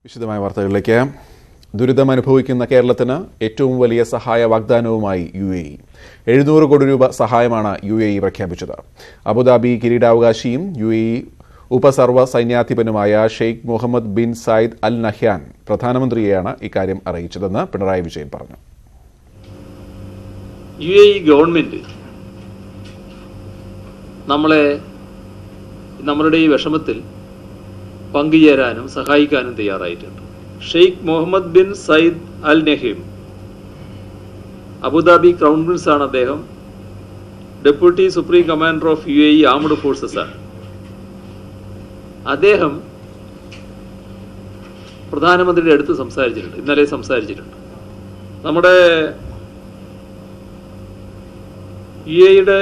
വിശദമായ വാർത്തകളിലേക്ക്. ദുരിതമനുഭവിക്കുന്ന കേരളത്തിന് ഏറ്റവും വലിയ സഹായ വാഗ്ദാനവുമായി UAE. 700 കോടി രൂപ സഹായമാണ് UAE പ്രഖ്യാപിച്ചത്. അബുദാബി കിരീടാവകാശിയും UAE ഉപസർവ സൈന്യാധിപനുമായ Sheikh Mohammed bin Zayed Al Nahyan പ്രധാനമന്ത്രിയെയാണ് ഇക്കാര്യം അറിയിച്ചതെന്ന് പിണറായി വിജയൻ പറഞ്ഞു. UAE ഗവൺമെന്റ് നമ്മളുടെ ഈ വിഷമത്തിൽ പങ്കുചേരാനും സഹായിക്കാനും തയ്യാറായിട്ടുണ്ട്. Sheikh Mohammed bin Zayed Al Nahyan Abu Dhabi crown prince ആണ്. അദ്ദേഹം deputy supreme commander of UAE armed forces ആണ്. അദ്ദേഹം പ്രധാനമന്ത്രിയുടെ അടുത്ത് ഇന്നലെ സംസാരിച്ചിട്ടുണ്ട്. നമ്മുടെ UAEയുടെ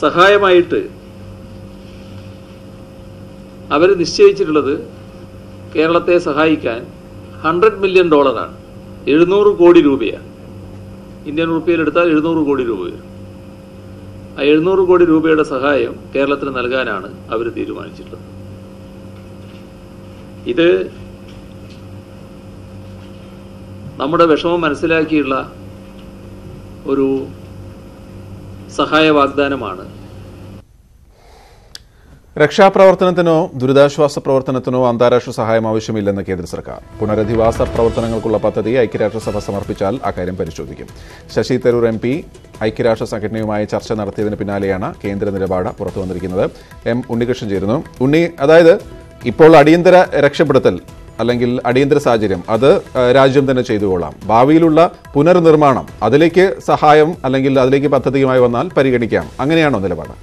സഹായമായിട്ട് അവർ നിശ്ചയിച്ചിട്ടുള്ളത് കേരളത്തെ സഹായിക്കാൻ $100 മില്യൺ, 700 കോടി രൂപയാണ്. ഇന്ത്യൻ റുപ്പിയിലെടുത്താൽ 700 കോടി രൂപ വരും. ആ 700 കോടി രൂപയുടെ സഹായം കേരളത്തിന് നൽകാനാണ് അവർ തീരുമാനിച്ചിട്ടുള്ളത്. ഇത് നമ്മുടെ വിഷമം മനസ്സിലാക്കിയുള്ള ഒരു സഹായ വാഗ്ദാനമാണ്. രക്ഷാപ്രവർത്തനത്തിനോ ദുരിതാശ്വാസ പ്രവർത്തനത്തിനോ അന്താരാഷ്ട്ര സഹായം ആവശ്യമില്ലെന്ന് കേന്ദ്ര സർക്കാർ. പുനരധിവാസ പ്രവർത്തനങ്ങൾക്കുള്ള പദ്ധതി ഐക്യരാഷ്ട്രസഭ സമർപ്പിച്ചാൽ അക്കാര്യം പരിശോധിക്കും. ശശി തരൂർ MP ഐക്യരാഷ്ട്ര സംഘടനയുമായി ചർച്ച നടത്തിയതിന് പിന്നാലെയാണ് കേന്ദ്ര നിലപാട് പുറത്തുവന്നിരിക്കുന്നത്. ഉണ്ണികൃഷ്ണൻ ചേരുന്നു. അതായത് ഇപ്പോൾ അടിയന്തര രക്ഷപ്പെടുത്തൽ അല്ലെങ്കിൽ അടിയന്തര സാഹചര്യം അത് രാജ്യം തന്നെ ചെയ്തുകൊള്ളാം. ഭാവിയിലുള്ള പുനർനിർമ്മാണം അതിലേക്ക് സഹായം അല്ലെങ്കിൽ അതിലേക്ക് പദ്ധതിയുമായി വന്നാൽ പരിഗണിക്കാം. അങ്ങനെയാണോ നിലപാട്?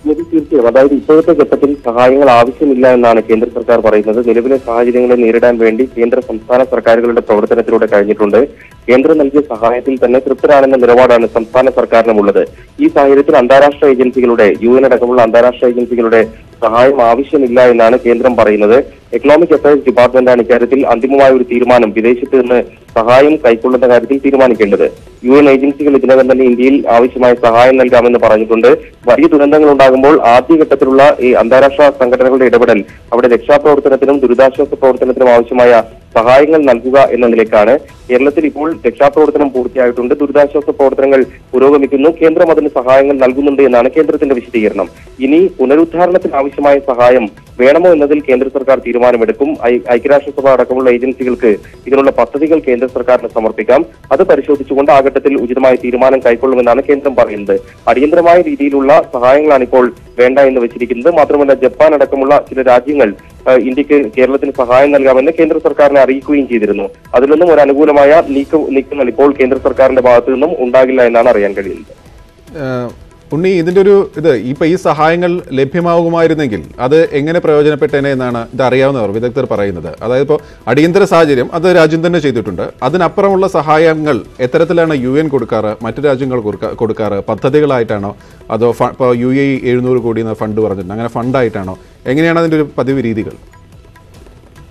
തീർച്ചയായും. അതായത് ഇപ്പോഴത്തെ ഘട്ടത്തിൽ സഹായങ്ങൾ ആവശ്യമില്ല എന്നാണ് കേന്ദ്ര സർക്കാർ പറയുന്നത്. നിലവിലെ സാഹചര്യങ്ങളെ നേരിടാൻ വേണ്ടി കേന്ദ്ര സംസ്ഥാന സർക്കാരുകളുടെ പ്രവർത്തനത്തിലൂടെ കഴിഞ്ഞിട്ടുണ്ട്. കേന്ദ്രം നൽകിയ സഹായത്തിൽ തന്നെ തൃപ്തരാണെന്ന നിലപാടാണ് സംസ്ഥാന സർക്കാരിനുമുള്ളത്. ഈ സാഹചര്യത്തിൽ അന്താരാഷ്ട്ര ഏജൻസികളുടെ UN അടക്കമുള്ള അന്താരാഷ്ട്ര ഏജൻസികളുടെ സഹായം ആവശ്യമില്ല എന്നാണ് കേന്ദ്രം പറയുന്നത്. എക്കണോമിക് അഫയേഴ്സ് ഡിപ്പാർട്ട്മെന്റാണ് ഇക്കാര്യത്തിൽ അന്തിമമായ ഒരു തീരുമാനം വിദേശത്ത് നിന്ന് സഹായം കൈക്കൊള്ളുന്ന കാര്യത്തിൽ തീരുമാനിക്കേണ്ടത്. UN ഏജൻസികൾ ഇതിനകം തന്നെ ഇന്ത്യയിൽ ആവശ്യമായ സഹായം നൽകാമെന്ന് പറഞ്ഞിട്ടുണ്ട്. വലിയ ദുരന്തങ്ങൾ ഉണ്ടാകുമ്പോൾ ആദ്യഘട്ടത്തിലുള്ള ഈ അന്താരാഷ്ട്ര സംഘടനകളുടെ ഇടപെടൽ അവിടെ രക്ഷാപ്രവർത്തനത്തിനും ദുരിതാശ്വാസ പ്രവർത്തനത്തിനും ആവശ്യമായ സഹായങ്ങൾ നൽകുക എന്ന നിലയ്ക്കാണ്. കേരളത്തിൽ ഇപ്പോൾ രക്ഷാപ്രവർത്തനം പൂർത്തിയായിട്ടുണ്ട്. ദുരിതാശ്വാസ പ്രവർത്തനങ്ങൾ പുരോഗമിക്കുന്നു. കേന്ദ്രം അതിന് സഹായങ്ങൾ നൽകുന്നുണ്ട് എന്നാണ് കേന്ദ്രത്തിന്റെ വിശദീകരണം. ഇനി പുനരുദ്ധാരണത്തിന് ആവശ്യമായ സഹായം വേണമോ എന്നതിൽ കേന്ദ്ര സർക്കാർ തീരുമാനമെടുക്കും. ഐക്യരാഷ്ട്രസഭ അടക്കമുള്ള ഏജൻസികൾക്ക് ഇതിനുള്ള പദ്ധതികൾ കേന്ദ്ര സർക്കാരിന് സമർപ്പിക്കാം. അത് പരിശോധിച്ചുകൊണ്ട് ആ ഘട്ടത്തിൽ ഉചിതമായ തീരുമാനം കൈക്കൊള്ളുമെന്നാണ് കേന്ദ്രം പറയുന്നത്. അടിയന്തരമായ രീതിയിലുള്ള സഹായങ്ങളാണ് ഇപ്പോൾ വേണ്ട എന്ന് വെച്ചിരിക്കുന്നത്. മാത്രമല്ല ജപ്പാൻ അടക്കമുള്ള ചില രാജ്യങ്ങൾ ഇന്ത്യക്ക് കേരളത്തിന് സഹായം നൽകാമെന്ന് കേന്ദ്ര സർക്കാരിനെ അറിയിക്കുകയും ചെയ്തിരുന്നു. അതിലൊന്നും ഒരു അനുകൂലമായ നീക്കങ്ങൾ ഇപ്പോൾ കേന്ദ്ര സർക്കാരിന്റെ ഭാഗത്തു നിന്നും ഉണ്ടാകില്ല എന്നാണ് അറിയാൻ കഴിയുന്നത്. ഉണ്ണി, ഇതിന്റെ ഇപ്പൊ ഈ സഹായങ്ങൾ ലഭ്യമാകുമായിരുന്നെങ്കിൽ അത് എങ്ങനെ പ്രയോജനപ്പെട്ടേനെ എന്നാണ് ഇത് അറിയാവുന്നവർ വിദഗ്ധർ പറയുന്നത്. അതായത് ഇപ്പോൾ അടിയന്തര സാഹചര്യം അത് രാജ്യം തന്നെ ചെയ്തിട്ടുണ്ട്. അതിനപ്പുറമുള്ള സഹായങ്ങൾ എത്തരത്തിലാണ് UN കൊടുക്കാറ്, മറ്റു രാജ്യങ്ങൾ കൊടുക്കാറ്? പദ്ധതികളായിട്ടാണോ അതോ ഇപ്പോൾ UAE 700 കോടി എന്ന ഫണ്ട് പറഞ്ഞിട്ടുണ്ട്, അങ്ങനെ ഫണ്ടായിട്ടാണോ? എങ്ങനെയാണ് അതിന്റെ ഒരു പതിവ് രീതികൾ?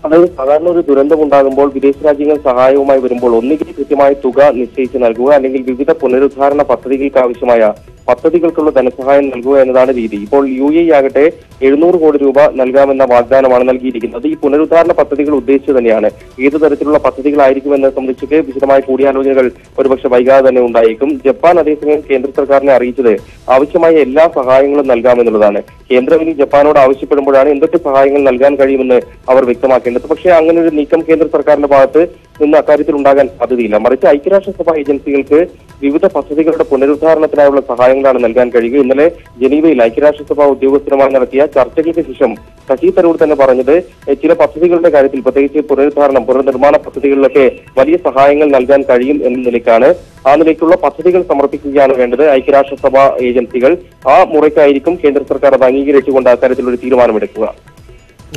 അതായത് സാധാരണ ഒരു ദുരന്തം ഉണ്ടാകുമ്പോൾ വിദേശ രാജ്യങ്ങൾ സഹായവുമായി വരുമ്പോൾ ഒന്നുകിൽ കൃത്യമായ തുക നിശ്ചയിച്ച് നൽകുക, അല്ലെങ്കിൽ വിവിധ പുനരുദ്ധാരണ പദ്ധതികൾക്ക് ആവശ്യമായ പദ്ധതികൾക്കുള്ള ധനസഹായം നൽകുക എന്നതാണ് രീതി. ഇപ്പോൾ UAE ആകട്ടെ 700 കോടി രൂപ നൽകാമെന്ന വാഗ്ദാനമാണ് നൽകിയിരിക്കുന്നത്. ഈ പുനരുദ്ധാരണ പദ്ധതികൾ ഉദ്ദേശിച്ചു തന്നെയാണ്. ഏതു തരത്തിലുള്ള പദ്ധതികളായിരിക്കുമെന്നത് സംബന്ധിച്ച് വിശദമായ കൂടിയാലോചനകൾ ഒരുപക്ഷെ വൈകാതെ തന്നെ ഉണ്ടായേക്കും. ജപ്പാൻ അതേസമയം കേന്ദ്ര സർക്കാരിനെ അറിയിച്ചത് ആവശ്യമായ എല്ലാ സഹായങ്ങളും നൽകാമെന്നുള്ളതാണ്. കേന്ദ്രം ഇനി ജപ്പാനോട് ആവശ്യപ്പെടുമ്പോഴാണ് എന്തൊക്കെ സഹായങ്ങൾ നൽകാൻ കഴിയുമെന്ന് അവർ വ്യക്തമാക്കേണ്ടത്. പക്ഷേ അങ്ങനെ ഒരു നീക്കം കേന്ദ്ര സർക്കാരിന്റെ ഭാഗത്ത് നിന്ന് അക്കാര്യത്തിൽ ഉണ്ടാകാൻ സാധ്യതയില്ല. മറിച്ച് ഐക്യരാഷ്ട്രസഭ ഏജൻസികൾക്ക് വിവിധ പദ്ധതികളുടെ പുനരുദ്ധാരണത്തിനായുള്ള സഹായങ്ങളാണ് നൽകാൻ കഴിയുക. ഇന്നലെ ജനീവയിൽ ഐക്യരാഷ്ട്രസഭ ഉദ്യോഗസ്ഥരുമായി നടത്തിയ ചർച്ചകൾക്ക് ശേഷം ശശി തരൂർ തന്നെ പറഞ്ഞത് ചില പദ്ധതികളുടെ കാര്യത്തിൽ, പ്രത്യേകിച്ച് പുനർനിർമ്മാണ പദ്ധതികളിലൊക്കെ വലിയ സഹായങ്ങൾ നൽകാൻ കഴിയും എന്ന നിലയ്ക്കാണ്. ആ നിലയ്ക്കുള്ള പദ്ധതികൾ സമർപ്പിക്കുകയാണ് വേണ്ടത് ഐക്യരാഷ്ട്രസഭ ഏജൻസികൾ. ആ മുറയ്ക്കായിരിക്കും കേന്ദ്ര സർക്കാർ അത് അംഗീകരിച്ചുകൊണ്ട് അക്കാര്യത്തിലൊരു തീരുമാനമെടുക്കുക.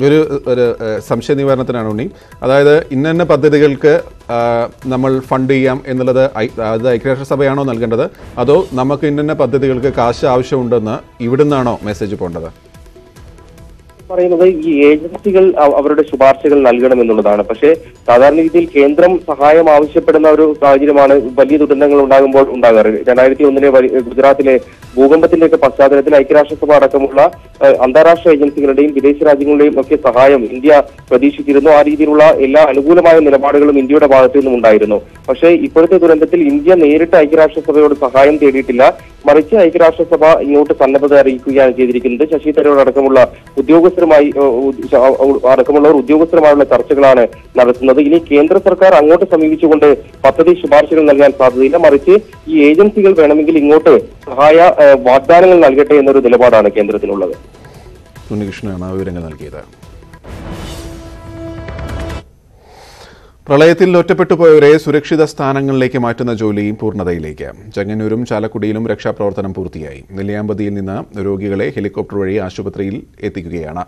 ഒരു സംശയ നിവാരണത്തിനാണ് ഉണ്ണി. അതായത് ഇന്ന പദ്ധതികൾക്ക് നമ്മൾ ഫണ്ട് ചെയ്യാം എന്നുള്ളത് അത് ഐക്യരാഷ്ട്രസഭയാണോ നൽകേണ്ടത്, അതോ നമുക്ക് ഇന്ന പദ്ധതികൾക്ക് കാശ് ആവശ്യമുണ്ടെന്ന് ഇവിടുന്നാണോ മെസ്സേജ് പോകേണ്ടത്? പറയുന്നത് ഈ ഏജൻസികൾ അവരുടെ ശുപാർശകൾ നൽകണമെന്നുള്ളതാണ്. പക്ഷേ സാധാരണ രീതിയിൽ കേന്ദ്രം സഹായം ആവശ്യപ്പെടുന്ന ഒരു സാഹചര്യമാണ് വലിയ ദുരന്തങ്ങൾ ഉണ്ടാകുമ്പോൾ ഉണ്ടാകാറ്. 2001 ഗുജറാത്തിലെ ഭൂകമ്പത്തിന്റെയൊക്കെ പശ്ചാത്തലത്തിൽ ഐക്യരാഷ്ട്രസഭ അടക്കമുള്ള അന്താരാഷ്ട്ര ഏജൻസികളുടെയും വിദേശ രാജ്യങ്ങളുടെയും ഒക്കെ സഹായം ഇന്ത്യ പ്രതീക്ഷിച്ചിരുന്നു. ആ രീതിയിലുള്ള എല്ലാ അനുകൂലമായ നിലപാടുകളും ഇന്ത്യയുടെ ഭാഗത്തു നിന്നും ഉണ്ടായിരുന്നു. പക്ഷേ ഇപ്പോഴത്തെ ദുരന്തത്തിൽ ഇന്ത്യ നേരിട്ട് ഐക്യരാഷ്ട്രസഭയോട് സഹായം തേടിയിട്ടില്ല. മറിച്ച് ഐക്യരാഷ്ട്രസഭ ഇങ്ങോട്ട് സന്നദ്ധത അറിയിക്കുകയാണ് ചെയ്തിരിക്കുന്നത്. ശശി തരൂർ അടക്കമുള്ളവർ ഉദ്യോഗസ്ഥരുമായുള്ള ചർച്ചകളാണ് നടത്തുന്നത്. ഇനി കേന്ദ്ര സർക്കാർ അങ്ങോട്ട് സമീപിച്ചുകൊണ്ട് പദ്ധതി ശുപാർശകൾ നൽകാൻ സാധ്യതയില്ല. മറിച്ച് ഈ ഏജൻസികൾ വേണമെങ്കിൽ ഇങ്ങോട്ട് സഹായ വാഗ്ദാനങ്ങൾ നൽകട്ടെ എന്നൊരു നിലപാടാണ് കേന്ദ്രത്തിനുള്ളത്. ഉണ്ണികൃഷ്ണനാണ് വിവരങ്ങൾ നൽകിയത്. പ്രളയത്തിൽ ഒറ്റപ്പെട്ടുപോയവരെ സുരക്ഷിത സ്ഥാനങ്ങളിലേക്ക് മാറ്റുന്ന ജോലിയും പൂർണ്ണതയിലേക്ക്. ചെങ്ങന്നൂരും ചാലക്കുടിയിലും രക്ഷാപ്രവർത്തനം പൂർത്തിയായി. നെല്ലിയാമ്പതിയിൽ നിന്ന് രോഗികളെ ഹെലികോപ്റ്റർ വഴി ആശുപത്രിയിൽ എത്തിക്കുകയാണ്.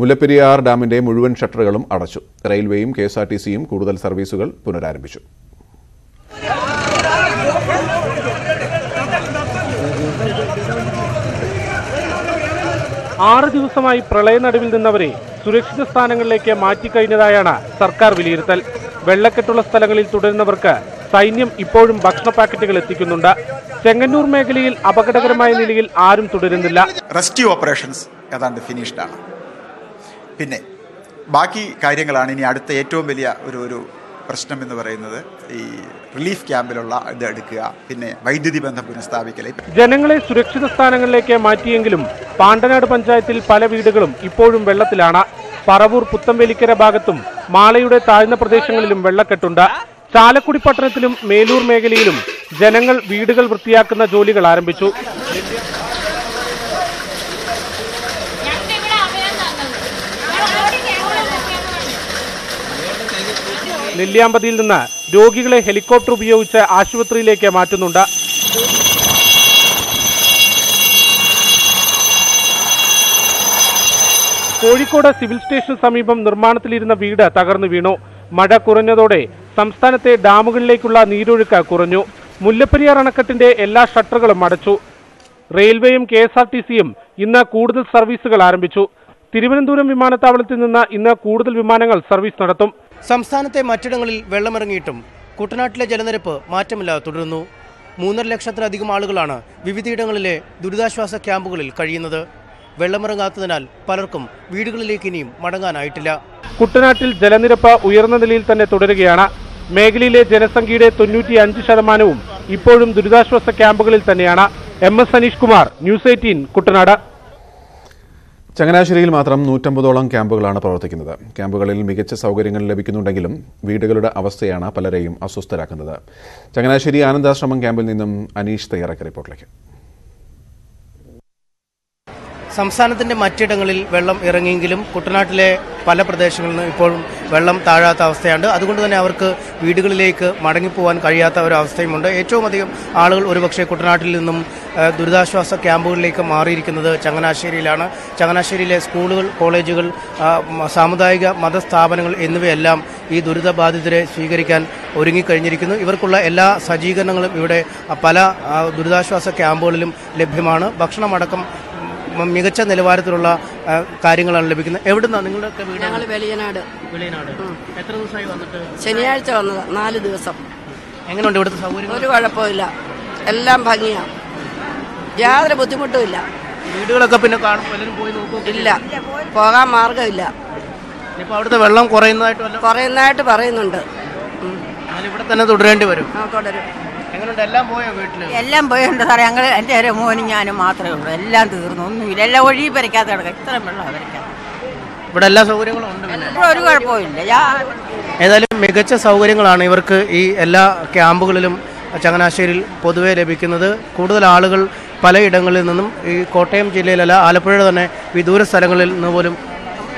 മുല്ലപ്പെരിയാർ ഡാമിന്റെ മുഴുവൻ ഷട്ടറുകളും അടച്ചു. റെയിൽവേയും KSRTCയും കൂടുതൽ സർവീസുകൾ പുനരാരംഭിച്ചു. ആറ് ദിവസമായി പ്രളയനടുവിൽ നിന്നവരെ സുരക്ഷിത സ്ഥാനങ്ങളിലേക്ക് മാറ്റിക്കഴിഞ്ഞതായാണ് സർക്കാർ വിലയിരുത്തൽ. വെള്ളക്കെട്ടുള്ള സ്ഥലങ്ങളിൽ തുടരുന്നവർക്ക് സൈന്യം ഇപ്പോഴും ഭക്ഷണ പാക്കറ്റുകൾ എത്തിക്കുന്നുണ്ട്. ചെങ്ങന്നൂർ മേഖലയിൽ അപകടകരമായ നിലയിൽ ആരും തുടരുന്നില്ല. റെസ്ക്യൂ ഓപ്പറേഷൻസ് ഏതാണ്ട് ഫിനിഷ്ഡ് ആണ്. പിന്നെ ബാക്കി കാര്യങ്ങളാണ് ഇനി അടുത്ത ഏറ്റവും വലിയ ഒരു പ്രശ്നം എന്ന് പറയുന്നത് ഈ റിലീഫ് ക്യാമ്പിലുള്ള ഇത് എടുക്കുക, പിന്നെ വൈദ്യുതി ബന്ധം പുനഃസ്ഥാപിക്കൽ. ജനങ്ങളെ സുരക്ഷിത സ്ഥാനങ്ങളിലേക്ക് മാറ്റിയെങ്കിലും പാണ്ടനാട് പഞ്ചായത്തിൽ പല വീടുകളും ഇപ്പോഴും വെള്ളത്തിലാണ്. പറവൂർ പുത്തംവേലിക്കര ഭാഗത്തും മാളയുടെ താഴ്ന്ന പ്രദേശങ്ങളിലും വെള്ളക്കെട്ടുണ്ട്. ചാലക്കുടി പട്ടണത്തിലും മേലൂർ മേഖലയിലും ജനങ്ങൾ വീടുകൾ വൃത്തിയാക്കുന്ന ജോലികൾ ആരംഭിച്ചു. നെല്ലിയാമ്പതിയിൽ നിന്ന് രോഗികളെ ഹെലികോപ്റ്റർ ഉപയോഗിച്ച് ആശുപത്രിയിലേക്ക് മാറ്റുന്നുണ്ട്. കോഴിക്കോട് സിവിൽ സ്റ്റേഷന് സമീപം നിർമ്മാണത്തിലിരുന്ന വീട് തകർന്നു വീണു. മഴ കുറഞ്ഞതോടെ സംസ്ഥാനത്തെ ഡാമുകളിലേക്കുള്ള നീരൊഴുക്ക് കുറഞ്ഞു. മുല്ലപ്പെരിയാർ അണക്കെട്ടിന്റെ എല്ലാ ഷട്ടറുകളും അടച്ചു. റെയിൽവേയും KSRTCയും ഇന്ന് കൂടുതൽ സർവീസുകൾ ആരംഭിച്ചു. തിരുവനന്തപുരം വിമാനത്താവളത്തിൽ നിന്ന് ഇന്ന് കൂടുതൽ വിമാനങ്ങൾ സർവീസ് നടത്തും. സംസ്ഥാനത്തെ മറ്റിടങ്ങളിൽ വെള്ളമിറങ്ങിയിട്ടും കുട്ടനാട്ടിലെ ജലനിരപ്പ് മാറ്റമില്ലാതെ തുടരുന്നു. 3.5 ലക്ഷത്തിലധികം ആളുകളാണ് വിവിധയിടങ്ങളിലെ ദുരിതാശ്വാസ ക്യാമ്പുകളിൽ കഴിയുന്നത്. വെള്ളമിറങ്ങാത്തതിനാൽ പലർക്കും വീടുകളിലേക്ക് ഇനിയും മടങ്ങാനായിട്ടില്ല. കുട്ടനാട്ടിൽ ജലനിരപ്പ് ഉയർന്ന നിലയിൽ തന്നെ തുടരുകയാണ്. മേഖലയിലെ ജനസംഖ്യയുടെ 95% ഇപ്പോഴും ദുരിതാശ്വാസ ക്യാമ്പുകളിൽ തന്നെയാണ്. MS Aneesh Kumar, news 18, Kuttanad. ചങ്ങനാശ്ശേരിയിൽ മാത്രം 150ഓളം ക്യാമ്പുകളാണ് പ്രവർത്തിക്കുന്നത്. ക്യാമ്പുകളിൽ മികച്ച സൗകര്യങ്ങൾ ലഭിക്കുന്നുണ്ടെങ്കിലും വീടുകളുടെ അവസ്ഥയാണ് പലരെയും അസ്വസ്ഥരാക്കുന്നത്. ചങ്ങനാശ്ശേരി ആനന്ദാശ്രമം ക്യാമ്പിൽ നിന്നും അനീഷ് തയ്യാറാക്കിയ റിപ്പോർട്ടിലേക്ക്. സംസ്ഥാനത്തിന്റെ മറ്റിടങ്ങളിൽ വെള്ളം ഇറങ്ങിയെങ്കിലും കുട്ടനാട്ടിലെ പല പ്രദേശങ്ങളിൽ നിന്ന് ഇപ്പോഴും വെള്ളം താഴാത്ത അവസ്ഥയുണ്ട്. അതുകൊണ്ട് തന്നെ അവർക്ക് വീടുകളിലേക്ക് മടങ്ങിപ്പോകാൻ കഴിയാത്ത ഒരു അവസ്ഥയുമുണ്ട്. ഏറ്റവും അധികം ആളുകൾ ഒരുപക്ഷെ കുട്ടനാട്ടിൽ നിന്നും ദുരിതാശ്വാസ ക്യാമ്പുകളിലേക്ക് മാറിയിരിക്കുന്നത് ചങ്ങനാശ്ശേരിയിലാണ്. ചങ്ങനാശ്ശേരിയിലെ സ്കൂളുകൾ, കോളേജുകൾ, സാമുദായിക മതസ്ഥാപനങ്ങൾ എന്നിവയെല്ലാം ഈ ദുരിതബാധിതരെ സ്വീകരിക്കാൻ ഒരുങ്ങിക്കഴിഞ്ഞിരിക്കുന്നു. ഇവർക്കുള്ള എല്ലാ സജ്ജീകരണങ്ങളും ഇവിടെ പല ദുരിതാശ്വാസ ക്യാമ്പുകളിലും ലഭ്യമാണ്. ഭക്ഷണമടക്കം മികച്ച നിലവാരത്തിലുള്ള കാര്യങ്ങളാണ് ലഭിക്കുന്നത്. എവിടുന്നാണ് നിങ്ങളുടെ വീട്? ഞങ്ങൾ വെളിയനാട്. എത്ര ദിവസമായി വന്നിട്ട്? ശനിയാഴ്ച വന്നത്, 4 ദിവസം. എങ്ങനെയുണ്ട് ഇവിടുത്തെ സൗകര്യം? ഒരു കുഴപ്പമില്ല, എല്ലാം ഭംഗിയാണ്, യാതൊരു ബുദ്ധിമുട്ടുമില്ല. വീടുകളൊക്കെ പിന്നെ കാണും, പലരും പോയി നോക്കും? ഇല്ല, പോകാൻ മാർഗമില്ല. ഇപ്പൊ അവിടുത്തെ വെള്ളം കുറയുന്നതായിട്ട് പറയുന്നുണ്ട്. ഇവിടെ തന്നെ തുടരേണ്ടി വരും. തുടരും. എങ്ങനെയുണ്ട്? എല്ലാം പോയോ വീട്ടില്? എല്ലാം പോയുണ്ട് സാറേ. ഞങ്ങൾ എൻ്റെ ഒരു മോനും ഞാനും മാത്രമേ ഉള്ളൂ. എല്ലാം തീർന്നു, ഒന്നുമില്ല. എല്ലാം ഒഴുകി പരക്കാത്ത കിടക്കാം. ഇത്രയും വെള്ളം പരക്കാത്ത. ഇവിടെ എല്ലാ സൗകര്യങ്ങളും ഉണ്ട്, ഒരു കുഴപ്പമില്ല. ഏതായാലും മികച്ച സൗകര്യങ്ങളാണ് ഇവർക്ക് ഈ എല്ലാ ക്യാമ്പുകളിലും ചങ്ങനാശ്ശേരിയിൽ പൊതുവെ ലഭിക്കുന്നത്. കൂടുതൽ ആളുകൾ പലയിടങ്ങളിൽ നിന്നും, ഈ കോട്ടയം ജില്ലയിലല്ല ആലപ്പുഴയുടെ തന്നെ വിദൂര സ്ഥലങ്ങളിൽ നിന്ന് പോലും.